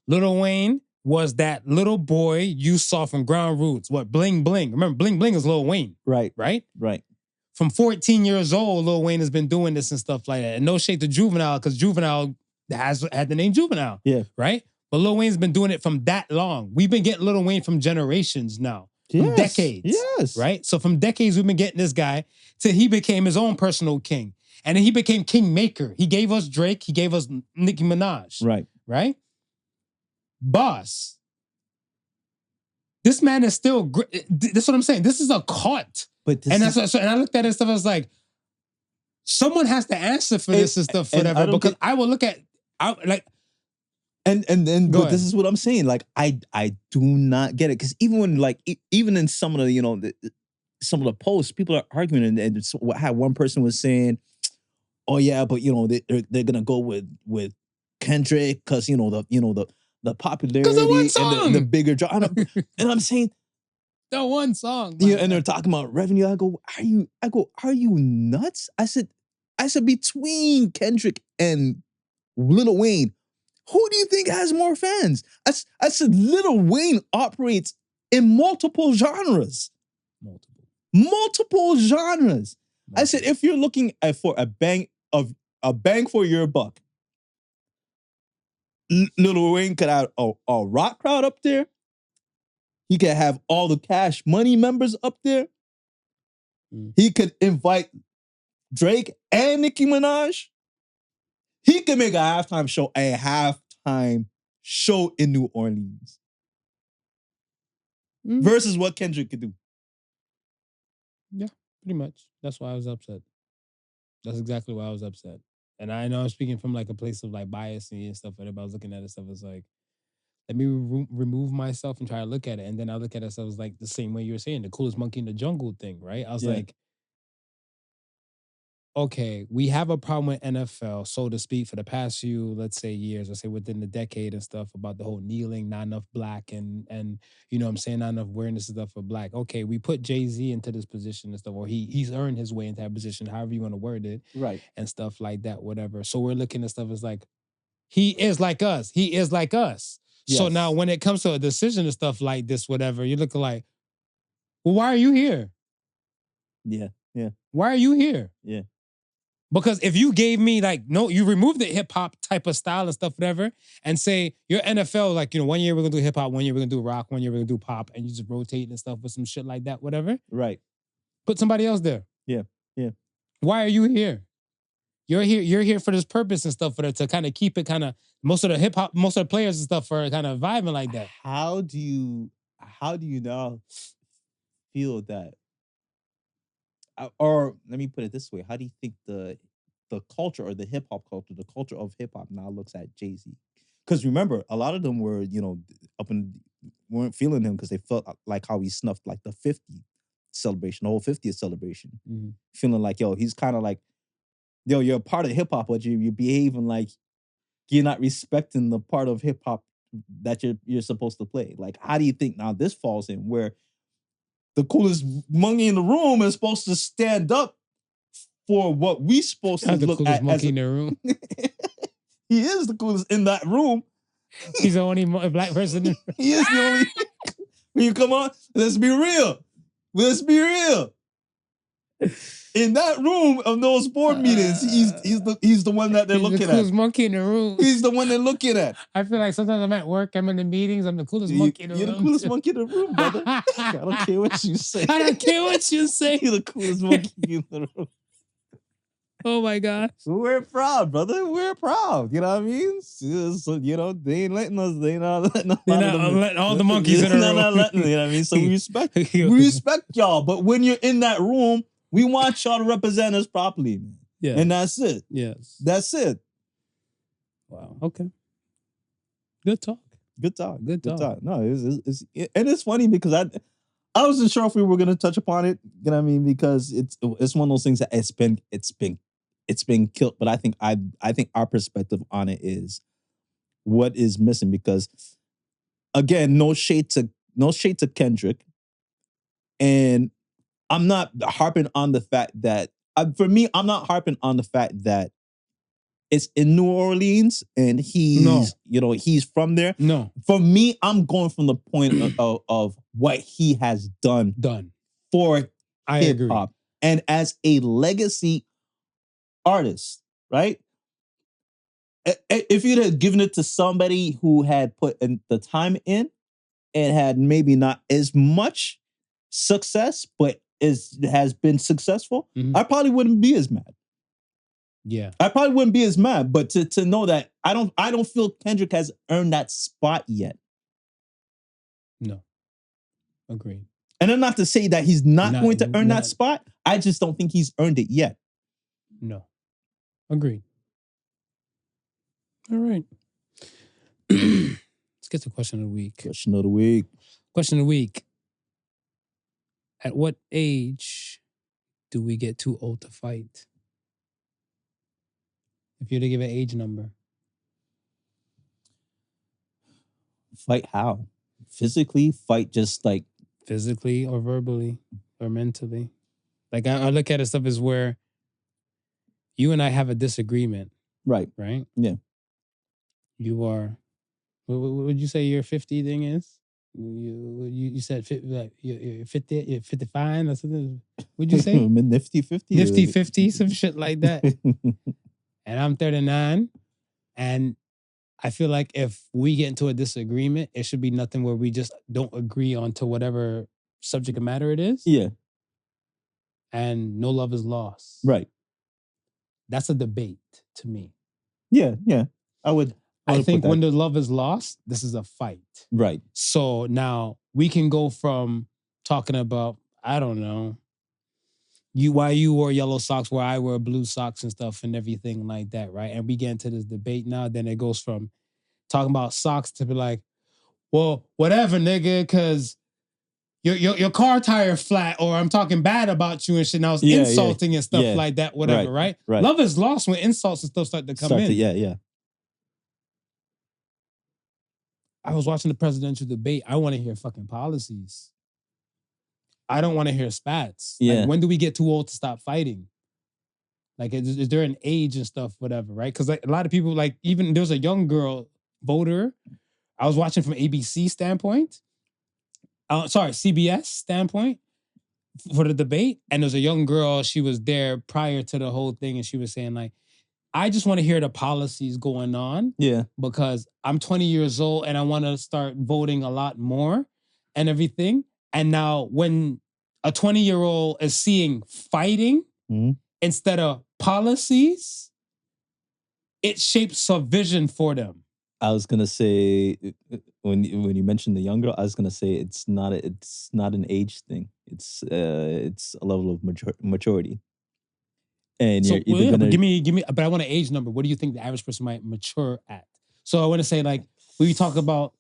Lil Wayne was that little boy you saw from Ground Roots. What, Bling Bling? Remember, Bling Bling is Lil Wayne. Right. From 14 years old, Lil Wayne has been doing this and stuff like that. And no shade to Juvenile, because Juvenile had the name Juvenile. Yeah. Right? But Lil Wayne's been doing it from that long. We've been getting Lil Wayne from generations now. From decades. Yes. Right? So from decades, we've been getting this guy till he became his own personal king. And then he became kingmaker. He gave us Drake. He gave us Nicki Minaj. Right? Boss. This man is still great. That's what I'm saying. This is a cult. And I looked at it and stuff. I was like, someone has to answer for this and stuff, whatever. Because I will look at, And but this is what I'm saying. Like, I do not get it. Because even when, like, even in some of the, you know, some of the posts, people are arguing, and how one person was saying, "Oh yeah, but they're gonna go with Kendrick because the popularity and the bigger job." And I'm saying the one song. Yeah, and they're talking about revenue. I go, are you nuts? I said between Kendrick and Lil Wayne, who do you think has more fans? I said Lil Wayne operates in multiple genres. Multiple genres. I said, if you're looking for a bang for your buck, Lil Wayne could have a rock crowd up there. He could have all the Cash Money members up there. He could invite Drake and Nicki Minaj. He could make a halftime show in New Orleans. Versus what Kendrick could do. Yeah, pretty much. That's why I was upset. That's exactly why I was upset. And I know I'm speaking from like a place of like bias and stuff, but I was looking at it stuff, it's like, let me remove myself and try to look at it. And then I look at it as like the same way you were saying, the coolest monkey in the jungle thing, right? I was like, okay, we have a problem with NFL, so to speak, for the past few, let's say, years, let's say within the decade and stuff, about the whole kneeling, not enough black and you know what I'm saying, not enough awareness and stuff for black. Okay, we put Jay-Z into this position and stuff, or he's earned his way into that position, however you want to word it. Right. And stuff like that, whatever. So we're looking at stuff as like, he is like us. He is like us. Yes. So now when it comes to a decision and stuff like this, whatever, you're looking like, well, why are you here? Yeah. Why are you here? Yeah. Because if you gave me you remove the hip hop type of style and stuff, whatever, and say your NFL, 1 year we're gonna do hip hop, 1 year we're gonna do rock, 1 year we're gonna do pop, and you just rotate and stuff with some shit like that, whatever. Right. Put somebody else there. Yeah. Why are you here? You're here for this purpose and stuff, to kind of keep it kind of, most of the hip hop, most of the players and stuff are kind of vibing like that. How do you now feel that? Or let me put it this way: how do you think the culture, or the hip hop culture, the culture of hip hop now looks at Jay-Z? Because remember, a lot of them were weren't feeling him because they felt like how he snuffed like the 50th celebration, the whole 50th celebration, feeling like, yo, he's kind of like, yo, you're a part of hip hop, but you're behaving like you're not respecting the part of hip hop that you're supposed to play. Like, how do you think now this falls in, where the coolest monkey in the room is supposed to stand up for what we supposed to look at? Monkey in the room. He is the coolest in that room. He's the only black person. He is the only. When you come on, let's be real. In that room of those board meetings, he's the one that they're looking at. The coolest monkey in the room. He's the one they're looking at. I feel like sometimes I'm at work, I'm in the meetings, I'm the coolest monkey in the room. You're the coolest monkey in the room, brother. I don't care what you say. I don't care what you say. You're the coolest monkey in the room. Oh my God. So we're proud, brother. We're proud. You know what I mean? So, they ain't letting us. They're not letting all the monkeys in the room. They're not letting. You know what I mean? So we respect y'all. But when you're in that room, we want y'all to represent us properly, man. Yeah. And that's it. Yes. That's it. Wow. Okay. Good talk. No, it's funny because I wasn't sure if we were gonna touch upon it. You know what I mean? Because it's one of those things that it's been killed. But I think our perspective on it is what is missing. Because again, no shade to Kendrick, and I'm not harping on the fact that for me, I'm not harping on the fact that it's in New Orleans and he's from there. No. For me, I'm going from the point of what he has done for hip hop and as a legacy artist, right? If you'd have given it to somebody who had put in the time in and had maybe not as much success, but has been successful, I probably wouldn't be as mad. Yeah. I probably wouldn't be as mad, but to know that I don't feel Kendrick has earned that spot yet. No. Agreed. And I'm not to say that he's not going to earn that spot. I just don't think he's earned it yet. No. Agreed. All right. Let's get to question of the week. Question of the week. At what age do we get too old to fight? If you were to give an age number. Fight how? Physically? Fight just like... Physically or verbally or mentally. Like I look at it stuff as where you and I have a disagreement. Right. Right? Yeah. You are, what would you say your 50 thing is? You said like you're 50, you're 55 or something. What'd you say? Nifty 50? Nifty 50, some shit like that. And I'm 39. And I feel like if we get into a disagreement, it should be nothing where we just don't agree on to whatever subject matter it is. Yeah. And no love is lost. Right. That's a debate to me. Yeah, yeah. I think when the love is lost, this is a fight. Right. So now we can go from talking about, I don't know, why you wore yellow socks, where I wear blue socks and stuff and everything like that, right? And we get into this debate now, then it goes from talking about socks to be like, well, whatever, nigga, because your car tire flat, or I'm talking bad about you and shit. And I was insulting and stuff like that, whatever, right? Love is lost when insults and stuff start to come in. Yeah. I was watching the presidential debate. I want to hear fucking policies. I don't want to hear spats. Yeah. Like, when do we get too old to stop fighting? Like, is there an age and stuff, whatever, right? Because like, a lot of people, like, even there was a young girl voter. I was watching from ABC standpoint. CBS standpoint for the debate. And there was a young girl. She was there prior to the whole thing. And she was saying, like, I just want to hear the policies going on. Yeah. Because I'm 20 years old and I want to start voting a lot more and everything. And now when a 20-year-old is seeing fighting instead of policies, it shapes a vision for them. I was gonna say, when you mentioned the young girl, I was gonna say it's not an age thing. It's a level of maturity. And So, you're either gonna give me. But I want an age number. What do you think the average person might mature at? So I want to say, like, when we talk about,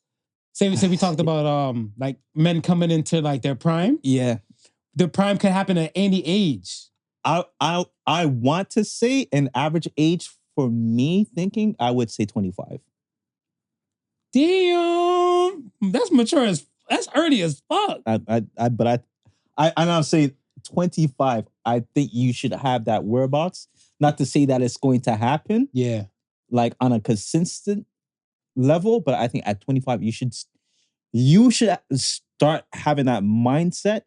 say we talked about like men coming into like their prime. Yeah, the prime can happen at any age. I want to say an average age for me thinking, I would say 25. Damn, that's mature that's early as fuck. But I'm saying 25. I think you should have that whereabouts. Not to say that it's going to happen. Yeah, like on a consistent level, but I think at 25 you should start having that mindset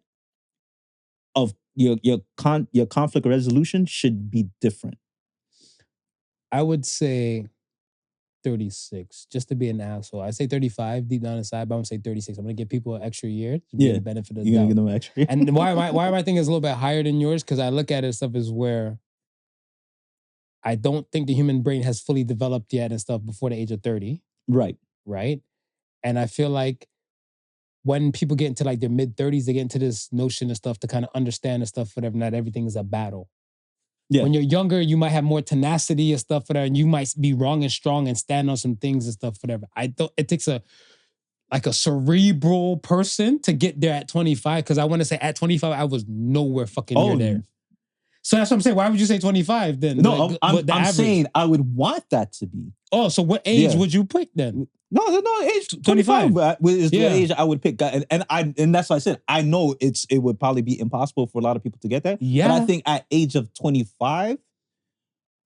of your conflict resolution should be different. I would say 36, just to be an asshole. I say 35 deep down inside, but I'm gonna say 36. I'm gonna give people an extra year to get the benefit of the doubt. You're gonna give them an extra year. And why am I thinking it's a little bit higher than yours? Because I look at it stuff as where I don't think the human brain has fully developed yet and stuff before the age of 30. Right. And I feel like when people get into like their mid-30s, they get into this notion and stuff to kind of understand and stuff, whatever. Not everything is a battle. Yeah. When you're younger, you might have more tenacity and stuff, whatever, and you might be wrong and strong and stand on some things and stuff, whatever. It takes a cerebral person to get there at 25, because I want to say at 25, I was nowhere fucking near there. So that's what I'm saying. Why would you say 25 then? No, I'm saying I would want that to be. Oh, so what age would you pick then? No, age 25 is the age I would pick. And that's why I said, I know it would probably be impossible for a lot of people to get there. Yeah. But I think at age of 25,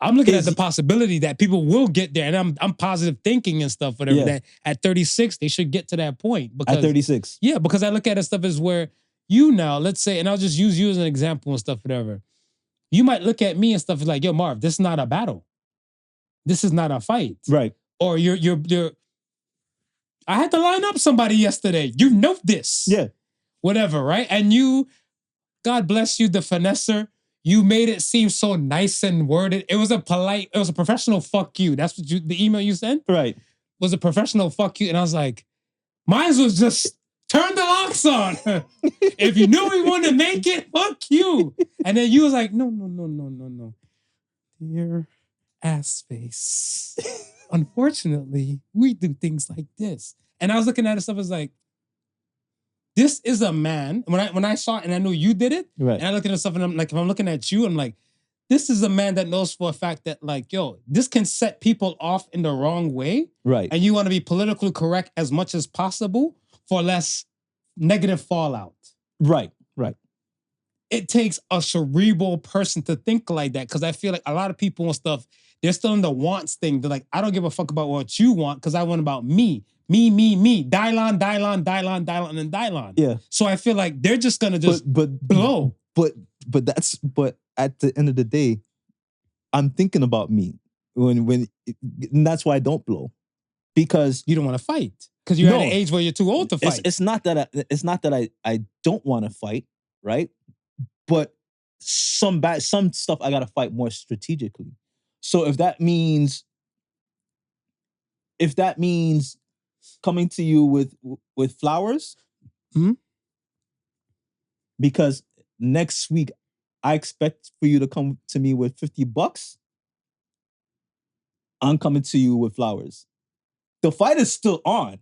I'm looking at the possibility that people will get there. And I'm positive thinking and stuff, whatever, that at 36, they should get to that point. Because, at 36. Yeah, because I look at it stuff as where you now, let's say, and I'll just use you as an example and stuff, whatever. You might look at me and stuff like, yo, Marv, this is not a battle. This is not a fight. Right. Or you're I had to line up somebody yesterday. You know this. Yeah. Whatever, right? And you, God bless you, the finesser, you made it seem so nice and worded. It was a professional fuck you. That's what the email you sent? Right. Was a professional fuck you. And I was like, mine was just turn the locks on. If you knew we wanted to make it, fuck you. And then you was like, no. Dear ass face. Unfortunately, we do things like this. And I was looking at it stuff as like, this is a man. When I saw it and I knew you did it, right. and I looked at stuff and I'm like, if I'm looking at you, I'm like, this is a man that knows for a fact that like, yo, this can set people off in the wrong way. Right. And you want to be politically correct as much as possible for less negative fallout. Right. It takes a cerebral person to think like that, because I feel like a lot of people and stuff, they're still in the wants thing. They're like, I don't give a fuck about what you want because I want about me. Me. Dylon, and Dylon. Yeah. So I feel like they're just gonna just blow. But at the end of the day, I'm thinking about me and that's why I don't blow, because you don't want to fight because you're at an age where you're too old to fight. It's not that I don't want to fight, right? But some stuff I gotta fight more strategically. So if that means coming to you with flowers, because next week I expect for you to come to me with $50, I'm coming to you with flowers. The fight is still on.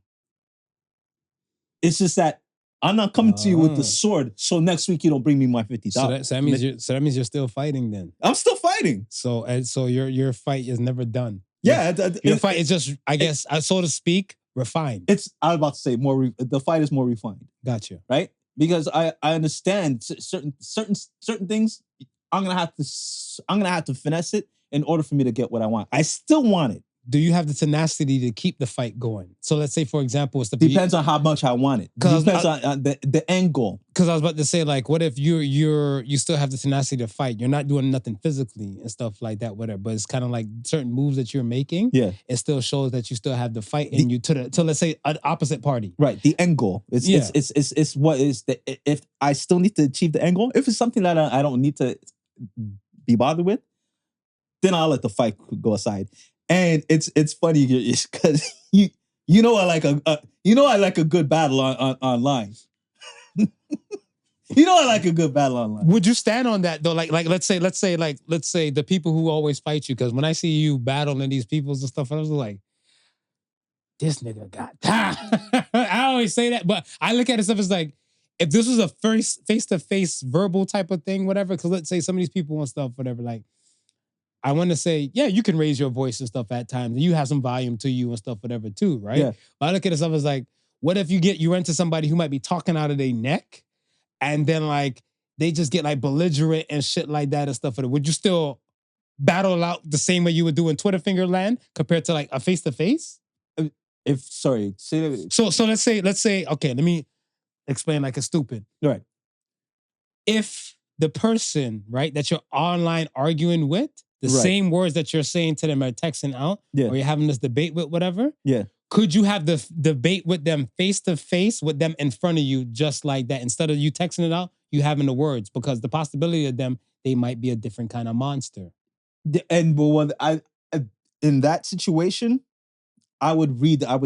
It's just that I'm not coming to you with the sword, so next week you don't bring me my $50. So that means you're still fighting then. I'm still fighting. So your fight is never done. Yeah, your fight is just, I guess, so to speak, refined. I was about to say the fight is more refined. Gotcha. Right? Because I understand certain things. I'm gonna have to finesse it in order for me to get what I want. I still want it. Do you have the tenacity to keep the fight going? So let's say, for example, it's depends on how much I want it. Depends on the end goal. Because I was about to say, like, what if you still have the tenacity to fight? You're not doing nothing physically and stuff like that, whatever. But it's kind of like certain moves that you're making. Yeah, it still shows that you still have the fight in you to let's say an opposite party. Right. The end goal. It's what is the if I still need to achieve the end goal. If it's something that I don't need to be bothered with, then I'll let the fight go aside. And it's funny because I like a good battle online. I like a good battle online. Would you stand on that though? Like let's say the people who always fight you, because when I see you battling these people and stuff, I was like, this nigga got time. I always say that, but I look at it stuff as like, if this was a first face-to-face verbal type of thing, whatever, because let's say some of these people and stuff, whatever, like, I want to say, yeah, you can raise your voice and stuff at times. And you have some volume to you and stuff, whatever, too, right? Yeah. But I look at it stuff as like, what if you run into somebody who might be talking out of their neck, and then like they just get like belligerent and shit like that and stuff. Would you still battle out the same way you would do in Twitter finger land compared to like a face-to-face? So let's say, okay, let me explain like it's stupid. Right. If the person, right, that you're online arguing with, the same words that you're saying to them are texting out, or you're having this debate with whatever, could you have the debate with them face-to-face with them in front of you just like that? Instead of you texting it out, you having the words, because the possibility of them, they might be a different kind of monster. And when in that situation, I would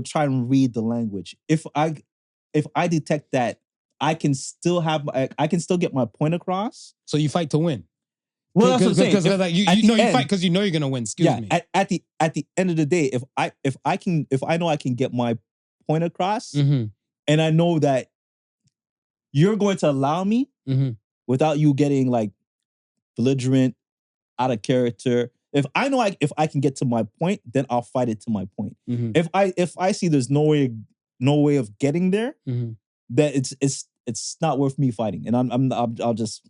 try and read the language. If I detect that I can still get my point across. So you fight to win. Well, that's what I'm saying. Because like you fight because you know you're gonna win. Excuse me. At the end of the day, if I know I can get my point across, and I know that you're going to allow me without you getting like belligerent, out of character. If I know if I can get to my point, then I'll fight it to my point. If I see there's no way of getting there, that it's not worth me fighting, and I'll just.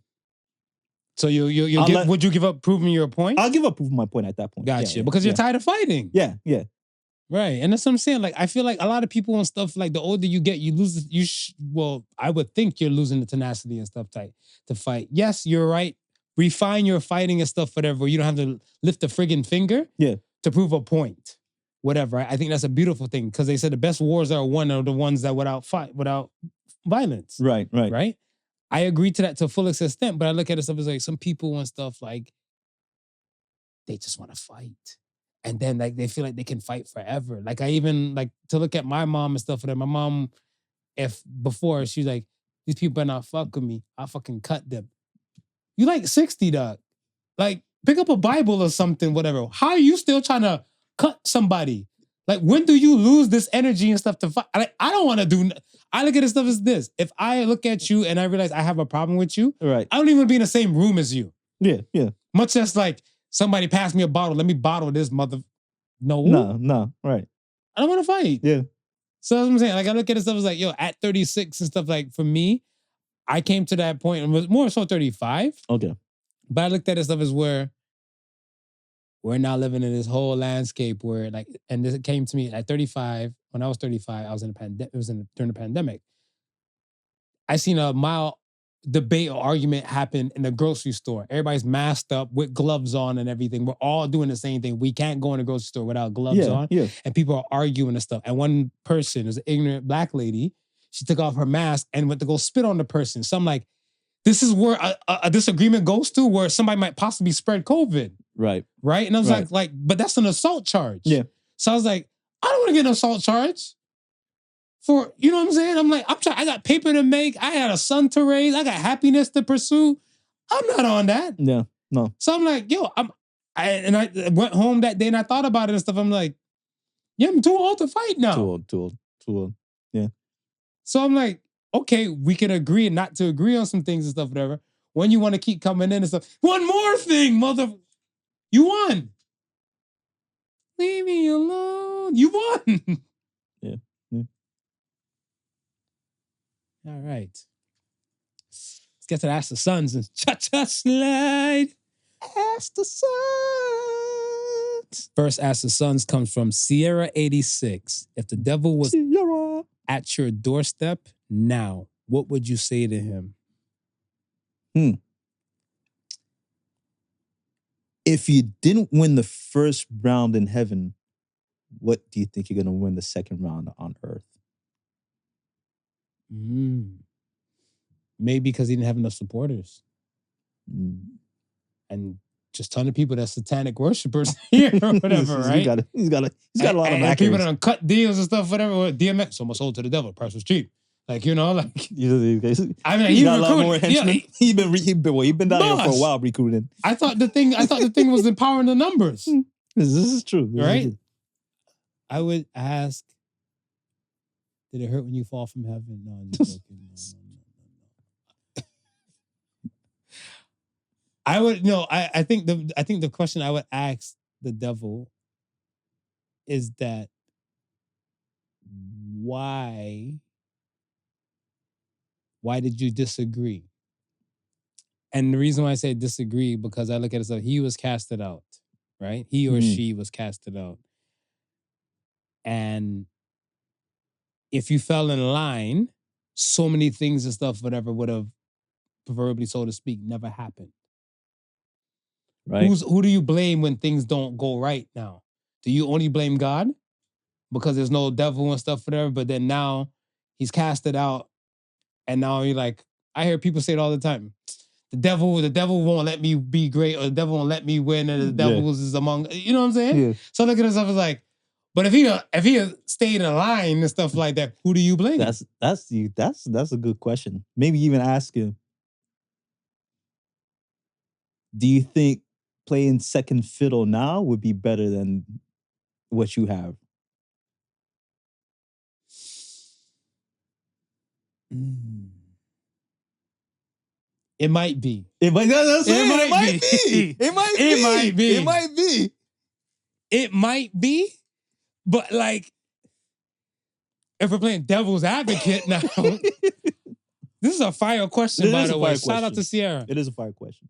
So would you give up proving your point? I'll give up proving my point at that point. Gotcha. Because you're tired of fighting. Yeah. Right. And that's what I'm saying. Like, I feel like a lot of people and stuff, like the older you get, you lose, I would think you're losing the tenacity and stuff to fight. Yes, you're right. Refine your fighting and stuff, whatever. You don't have to lift a friggin' finger to prove a point. Whatever. I think that's a beautiful thing, because they said the best wars are the ones that without violence. Right. I agree to that to a full extent, but I look at it stuff as like some people and stuff like they just want to fight. And then like they feel like they can fight forever. Like I even like to look at my mom and stuff. My mom, if before she's like, these people better not fuck with me, I'll fucking cut them. You like 60, dog. Like pick up a Bible or something, whatever. How are you still trying to cut somebody? Like when do you lose this energy and stuff to fight? Like I don't want to do. I look at this stuff as this. If I look at you and I realize I have a problem with you, right. I don't even want to be in the same room as you. Yeah, yeah. Much less like somebody passed me a bottle. Let me bottle this mother. No, right. I don't want to fight. Yeah. So that's what I'm saying. Like I look at this stuff as like, yo, at 36 and stuff. Like for me, I came to that point and was more so 35. Okay. But I looked at this stuff as where we're now living in this whole landscape where like, and this came to me at 35. When I was 35, I was in a pandemic. It was during the pandemic. I seen a mild debate or argument happen in the grocery store. Everybody's masked up with gloves on and everything. We're all doing the same thing. We can't go in the grocery store without gloves on. Yeah. And people are arguing and stuff. And one person is an ignorant black lady. She took off her mask and went to go spit on the person. So I'm like, this is where a disagreement goes to, where somebody might possibly spread COVID. Right. Right? And I was like, but that's an assault charge. Yeah. So I was like, I don't want to get an assault charge. For, you know what I'm saying? I'm like, I got paper to make. I had a son to raise. I got happiness to pursue. I'm not on that. Yeah, no. So I'm like, yo, I went home that day and I thought about it and stuff. I'm like, yeah, I'm too old to fight now. Too old. Yeah. So I'm like, okay, we can agree and not to agree on some things and stuff, whatever. When you want to keep coming in and stuff. One more thing, you won. Leave me alone. You won. Yeah. All right. Let's get to Ask the Sons and cha-cha slide. Ask the Sons. First Ask the Sons comes from Sierra86. If the devil was at your doorstep now, what would you say to him? If you didn't win the first round in heaven, what do you think you're going to win the second round on earth? Maybe because he didn't have enough supporters. And just a ton of people that's satanic worshipers here or whatever, right? He's got a lot of backers. People that don't cut deals and stuff, whatever. DMX, so much sold to the devil. Price was cheap. Like, you know, like. I mean, he got a lot more henchmen. He been down here for a while recruiting. I thought the thing was empowering the numbers. This is true. Right? I would ask, did it hurt when you fall from heaven? No, I'm just joking. No. I think the question I would ask the devil is that why did you disagree? And the reason why I say disagree, because I look at it as he was casted out, right? He or she was casted out. And if you fell in line, so many things and stuff, whatever, would have, proverbially, so to speak, never happened. Right. Who do you blame when things don't go right now? Do you only blame God? Because there's no devil and stuff, whatever, but then now he's casted out, and now you're like, I hear people say it all the time. The devil won't let me be great, or the devil won't let me win, and the devil is among, you know what I'm saying? Yeah. So look at himself as like, but if he stayed in line and stuff like that, who do you blame? That's a good question. Maybe even ask him, do you think playing second fiddle now would be better than what you have? It might be. It might be. But like, if we're playing devil's advocate now, this is a fire question, by the way. Shout out to Sierra. It is a fire question.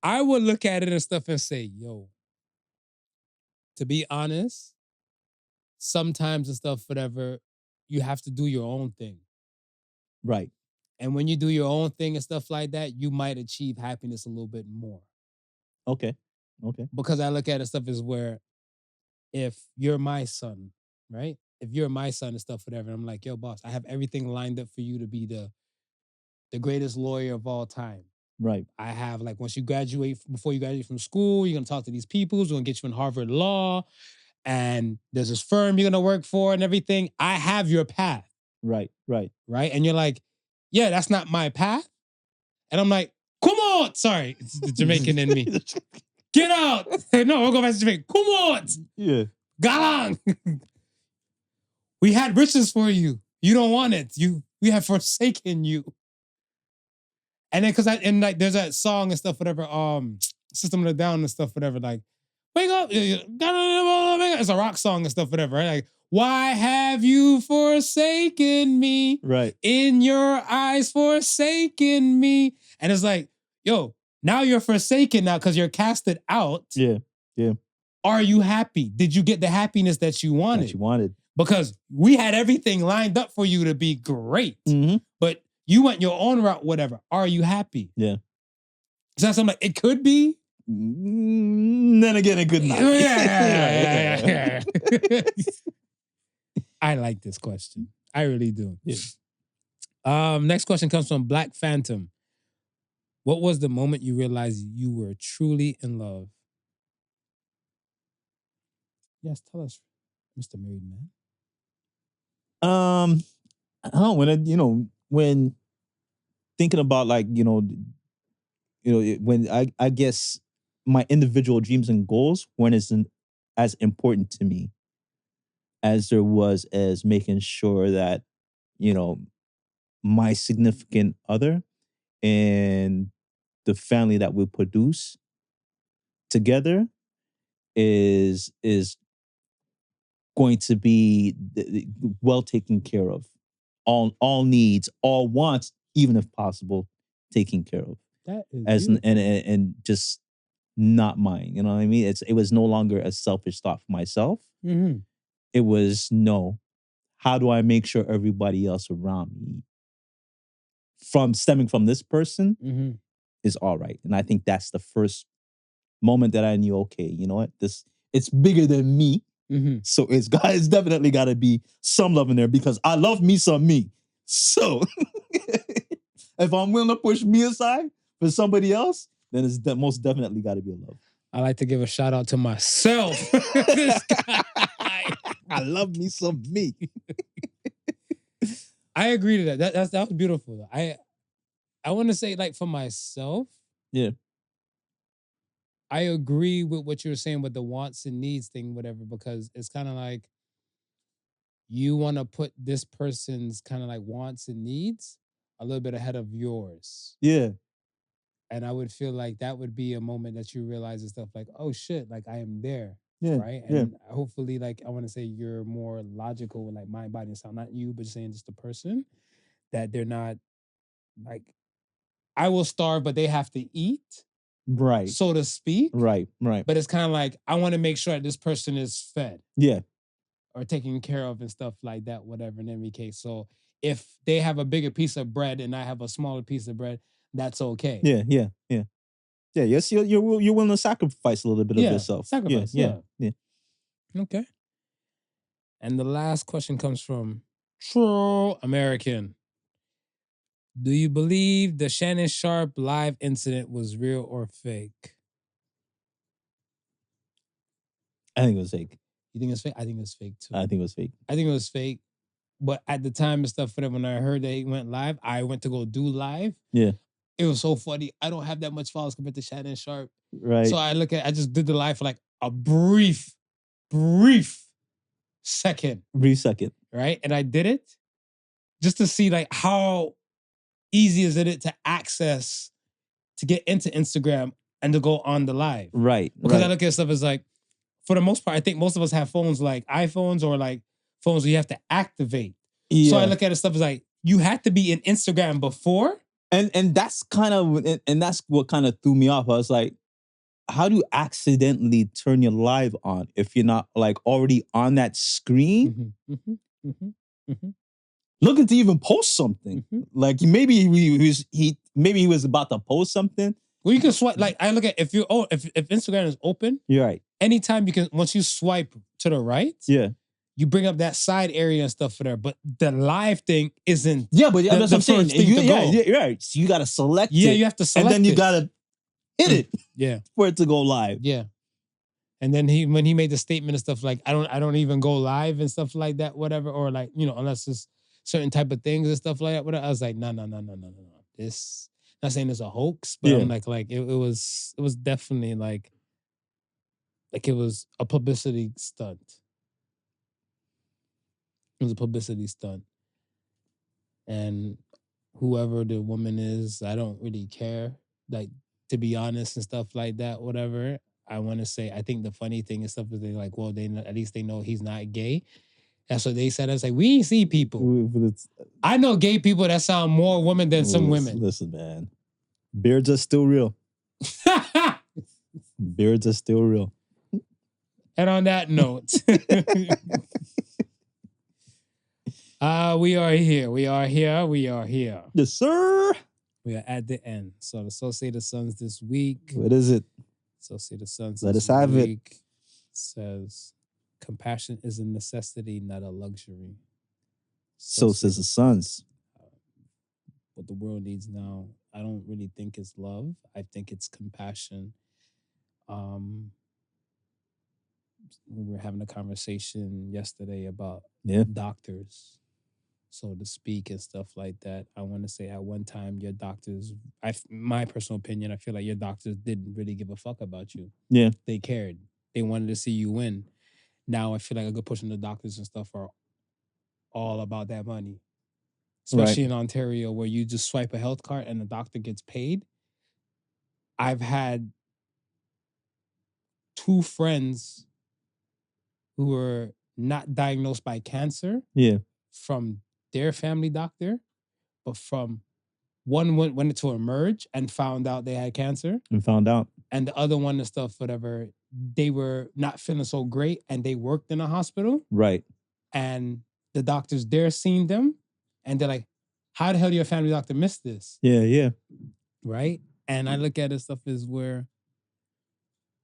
I would look at it and stuff and say, yo, to be honest, sometimes and stuff, whatever, you have to do your own thing. Right. And when you do your own thing and stuff like that, you might achieve happiness a little bit more. Okay. Because I look at it stuff as where, if you're my son, right? If you're my son and stuff, whatever, I'm like, yo, boss, I have everything lined up for you to be the greatest lawyer of all time. Right. I have, like, before you graduate from school, you're going to talk to these people who's going to get you in Harvard Law, and there's this firm you're going to work for and everything. I have your path. Right. And you're like, yeah, that's not my path. And I'm like, come on. Sorry, it's the Jamaican in me. Get out. No, we'll go back to Jamaica. Come on. Yeah. Galang. We had riches for you. You don't want it. We have forsaken you. And then like there's that song and stuff, whatever, System of a Down and stuff, whatever, like, wake up, it's a rock song and stuff, whatever, right? Like, why have you forsaken me? Right. In your eyes forsaken me. And it's like, yo, now you're forsaken now because you're casted out. Yeah. Are you happy? Did you get the happiness that you wanted? Because we had everything lined up for you to be great. Mm-hmm. But you went your own route, whatever. Are you happy? Yeah. Is that something like it could be? Then again, it could not. Yeah. I like this question. I really do. Yeah. Next question comes from Black Phantom. What was the moment you realized you were truly in love? Yes, tell us, Mr. Married Man. I don't know, when thinking about like, when I guess my individual dreams and goals weren't as important to me as there was as making sure that, my significant other and the family that we produce together is going to be well taken care of. All needs, all wants, even if possible, taken care of. That is and just not mine. You know what I mean? It was no longer a selfish thought for myself. Mm-hmm. It was no. How do I make sure everybody else around me, stemming from this person, Mm-hmm. is all right? And I think that's the first moment that I knew, okay, you know what? It's bigger than me. Mm-hmm. So it's definitely got to be some love in there because I love me some me. So if I'm willing to push me aside for somebody else, then it's most definitely got to be a love. I like to give a shout out to myself. This guy. I love me some me. I agree to that. That was beautiful. I want to say, like, for myself, yeah, I agree with what you're saying with the wants and needs thing, whatever, because it's kind of like you want to put this person's kind of like wants and needs a little bit ahead of yours. Yeah. And I would feel like that would be a moment that you realize and stuff like, oh shit, like I am there. Yeah. Right. And hopefully, like, I want to say you're more logical with like mind, body, and sound. Not you, but saying just the person that they're not like, I will starve, but they have to eat. Right. So to speak. Right. But it's kind of like, I want to make sure that this person is fed. Yeah. Or taken care of and stuff like that, whatever, in every case. So if they have a bigger piece of bread and I have a smaller piece of bread, that's okay. Yeah. Yes, you're willing to sacrifice a little bit of yourself. Sacrifice, yeah. Okay. And the last question comes from TruAmerican. Do you believe the Shannon Sharpe live incident was real or fake? I think it was fake. You think it's fake? I think it's fake too. I think it was fake. I think it was fake. But at the time and stuff, for them, when I heard that he went live, I went to go do live. Yeah. It was so funny. I don't have that much followers compared to Shannon Sharpe. Right. So I just did the live for like a brief second. Right? And I did it just to see like how easy is it to access, to get into Instagram and to go on the live. Right. Because I look at stuff as like, for the most part, I think most of us have phones like iPhones or like phones where you have to activate. Yeah. So I look at it stuff as like, you had to be in Instagram before. And that's kind of, and that's what kind of threw me off. I was like, how do you accidentally turn your live on if you're not like already on that screen? Looking to even post something. Like maybe he was about to post something. Well, you can swipe, like I look at, if Instagram is open, you're right. Anytime you can, once you swipe to the right, you bring up that side area and stuff for there. But the live thing isn't. Yeah, but that's what I'm saying. You're right. So you got to select it. Yeah, you have to select it. And then you got to hit it. Yeah. For it to go live. Yeah. And then when he made the statement and stuff like, I don't even go live and stuff like that, whatever. Or like, unless it's certain type of things and stuff like that. Whatever. I was like, no. This, not saying it's a hoax, but I'm like it was definitely like it was a publicity stunt. It was a publicity stunt. And whoever the woman is, I don't really care. Like, to be honest and stuff like that, whatever. I want to say, I think the funny thing and stuff is they're like, well, at least they know he's not gay. That's what they said. I was like, we ain't see people. I know gay people that sound more women than some women. Listen, man. Beards are still real. Beards are still real. And on that note, we are here. We are here. We are here. Yes, sir. We are at the end. So the Associated Sons this week. What is it? Associated Sons Let this us have week it. Says, compassion is a necessity, not a luxury. So says the Sons. What the world needs now, I don't really think it's love. I think it's compassion. We were having a conversation yesterday about doctors, so to speak, and stuff like that. I want to say at one time your doctors, my personal opinion, I feel like your doctors didn't really give a fuck about you. Yeah. They cared. They wanted to see you win. Now I feel like a good portion of the doctors and stuff are all about that money. Especially in Ontario, where you just swipe a health card and the doctor gets paid. I've had 2 friends who were not diagnosed by cancer from their family doctor, but from one went to emerge and found out they had cancer. And found out. And the other one and stuff, whatever, they were not feeling so great and they worked in a hospital. Right. And the doctors there seen them and they're like, how the hell did your family doctor miss this? Yeah. Right? And I look at it stuff as where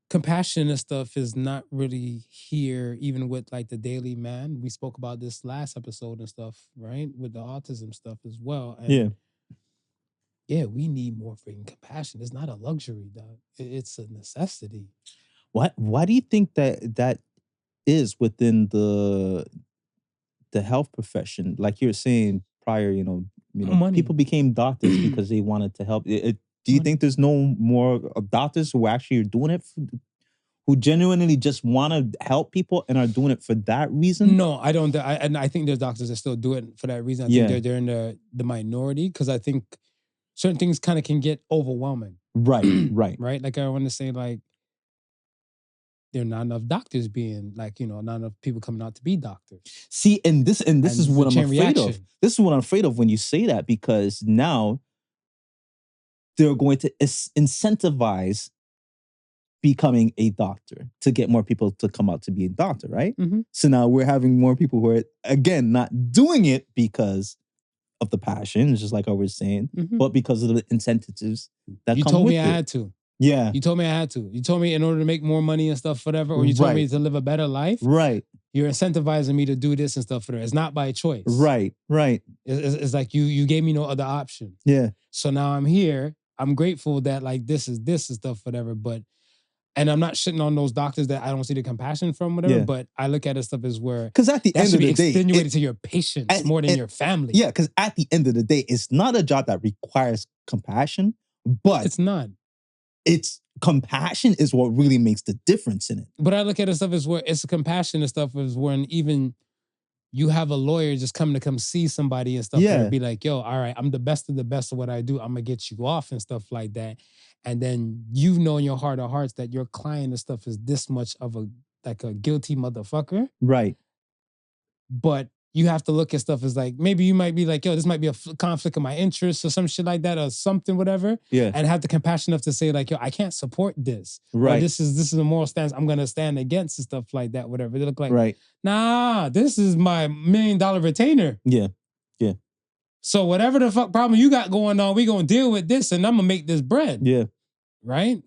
compassion and stuff is not really here, even with like the Daily Man. We spoke about this last episode and stuff, right? With the autism stuff as well. And yeah, we need more freaking compassion. It's not a luxury, dog. It's a necessity. Why do you think that is within the health profession? Like you were saying prior, you know, people became doctors because they wanted to help. Do you think there's no more doctors who actually are doing it, who genuinely just want to help people and are doing it for that reason? No, I don't. I think there's doctors that still do it for that reason. I think they're in the minority because I think certain things kind of can get overwhelming. Right. Right? Like I want to say, like, there are not enough doctors being, like, you know, not enough people coming out to be doctors. See, and this is what I'm afraid of. This is what I'm afraid of when you say that, because now they're going to incentivize becoming a doctor to get more people to come out to be a doctor, right? Mm-hmm. So now we're having more people who are, again, not doing it because of the passion, just like I was saying, but because of the incentives that come with it. You told me I had to. Yeah. You told me I had to. You told me in order to make more money and stuff, whatever, or you told me to live a better life. Right. You're incentivizing me to do this and stuff, whatever. It's not by choice. Right. It's like you gave me no other option. Yeah. So now I'm here. I'm grateful that like this is stuff, whatever, and I'm not shitting on those doctors that I don't see the compassion from, whatever, but I look at it stuff as where, because at the end of the day, extenuated to your patients more than your family. Yeah, because at the end of the day, it's not a job that requires compassion, but it's not. It's compassion is what really makes the difference in it. But I look at it stuff as where it's compassion and stuff is when even you have a lawyer just come see somebody and stuff and be like, yo, all right, I'm the best of the best of what I do. I'm gonna get you off and stuff like that. And then you know in your heart of hearts that your client and stuff is this much of a guilty motherfucker. Right. But you have to look at stuff as like, maybe you might be like, yo, this might be a conflict of my interests or some shit like that or something, whatever. Yeah. And have the compassion enough to say like, yo, I can't support this. Right. Or this is a moral stance I'm going to stand against and stuff like that, whatever. They look like, nah, this is my $1 million retainer. Yeah. So whatever the fuck problem you got going on, we going to deal with this and I'm going to make this bread. Yeah. Right?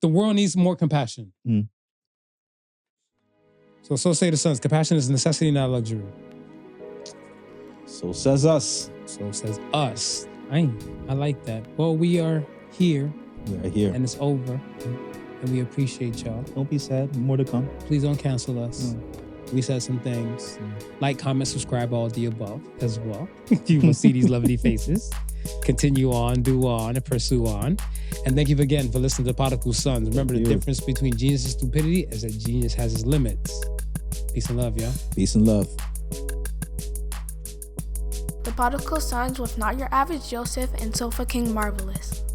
The world needs more compassion. So say the Sons, compassion is a necessity, not a luxury. So says us. So says us. I like that. Well, we are here. We are here. And it's over. And we appreciate y'all. Don't be sad. More to come. Please don't cancel us. We said some things. Like, comment, subscribe, all the above as well. You will see these lovely faces. Continue on, do on, and pursue on. And thank you again for listening to Podical Sons. Remember the difference between genius and stupidity is that genius has its limits. Peace and love, y'all. Peace and love. The Podical signs with Not Your Average Joseph and Sofa King Marvelous.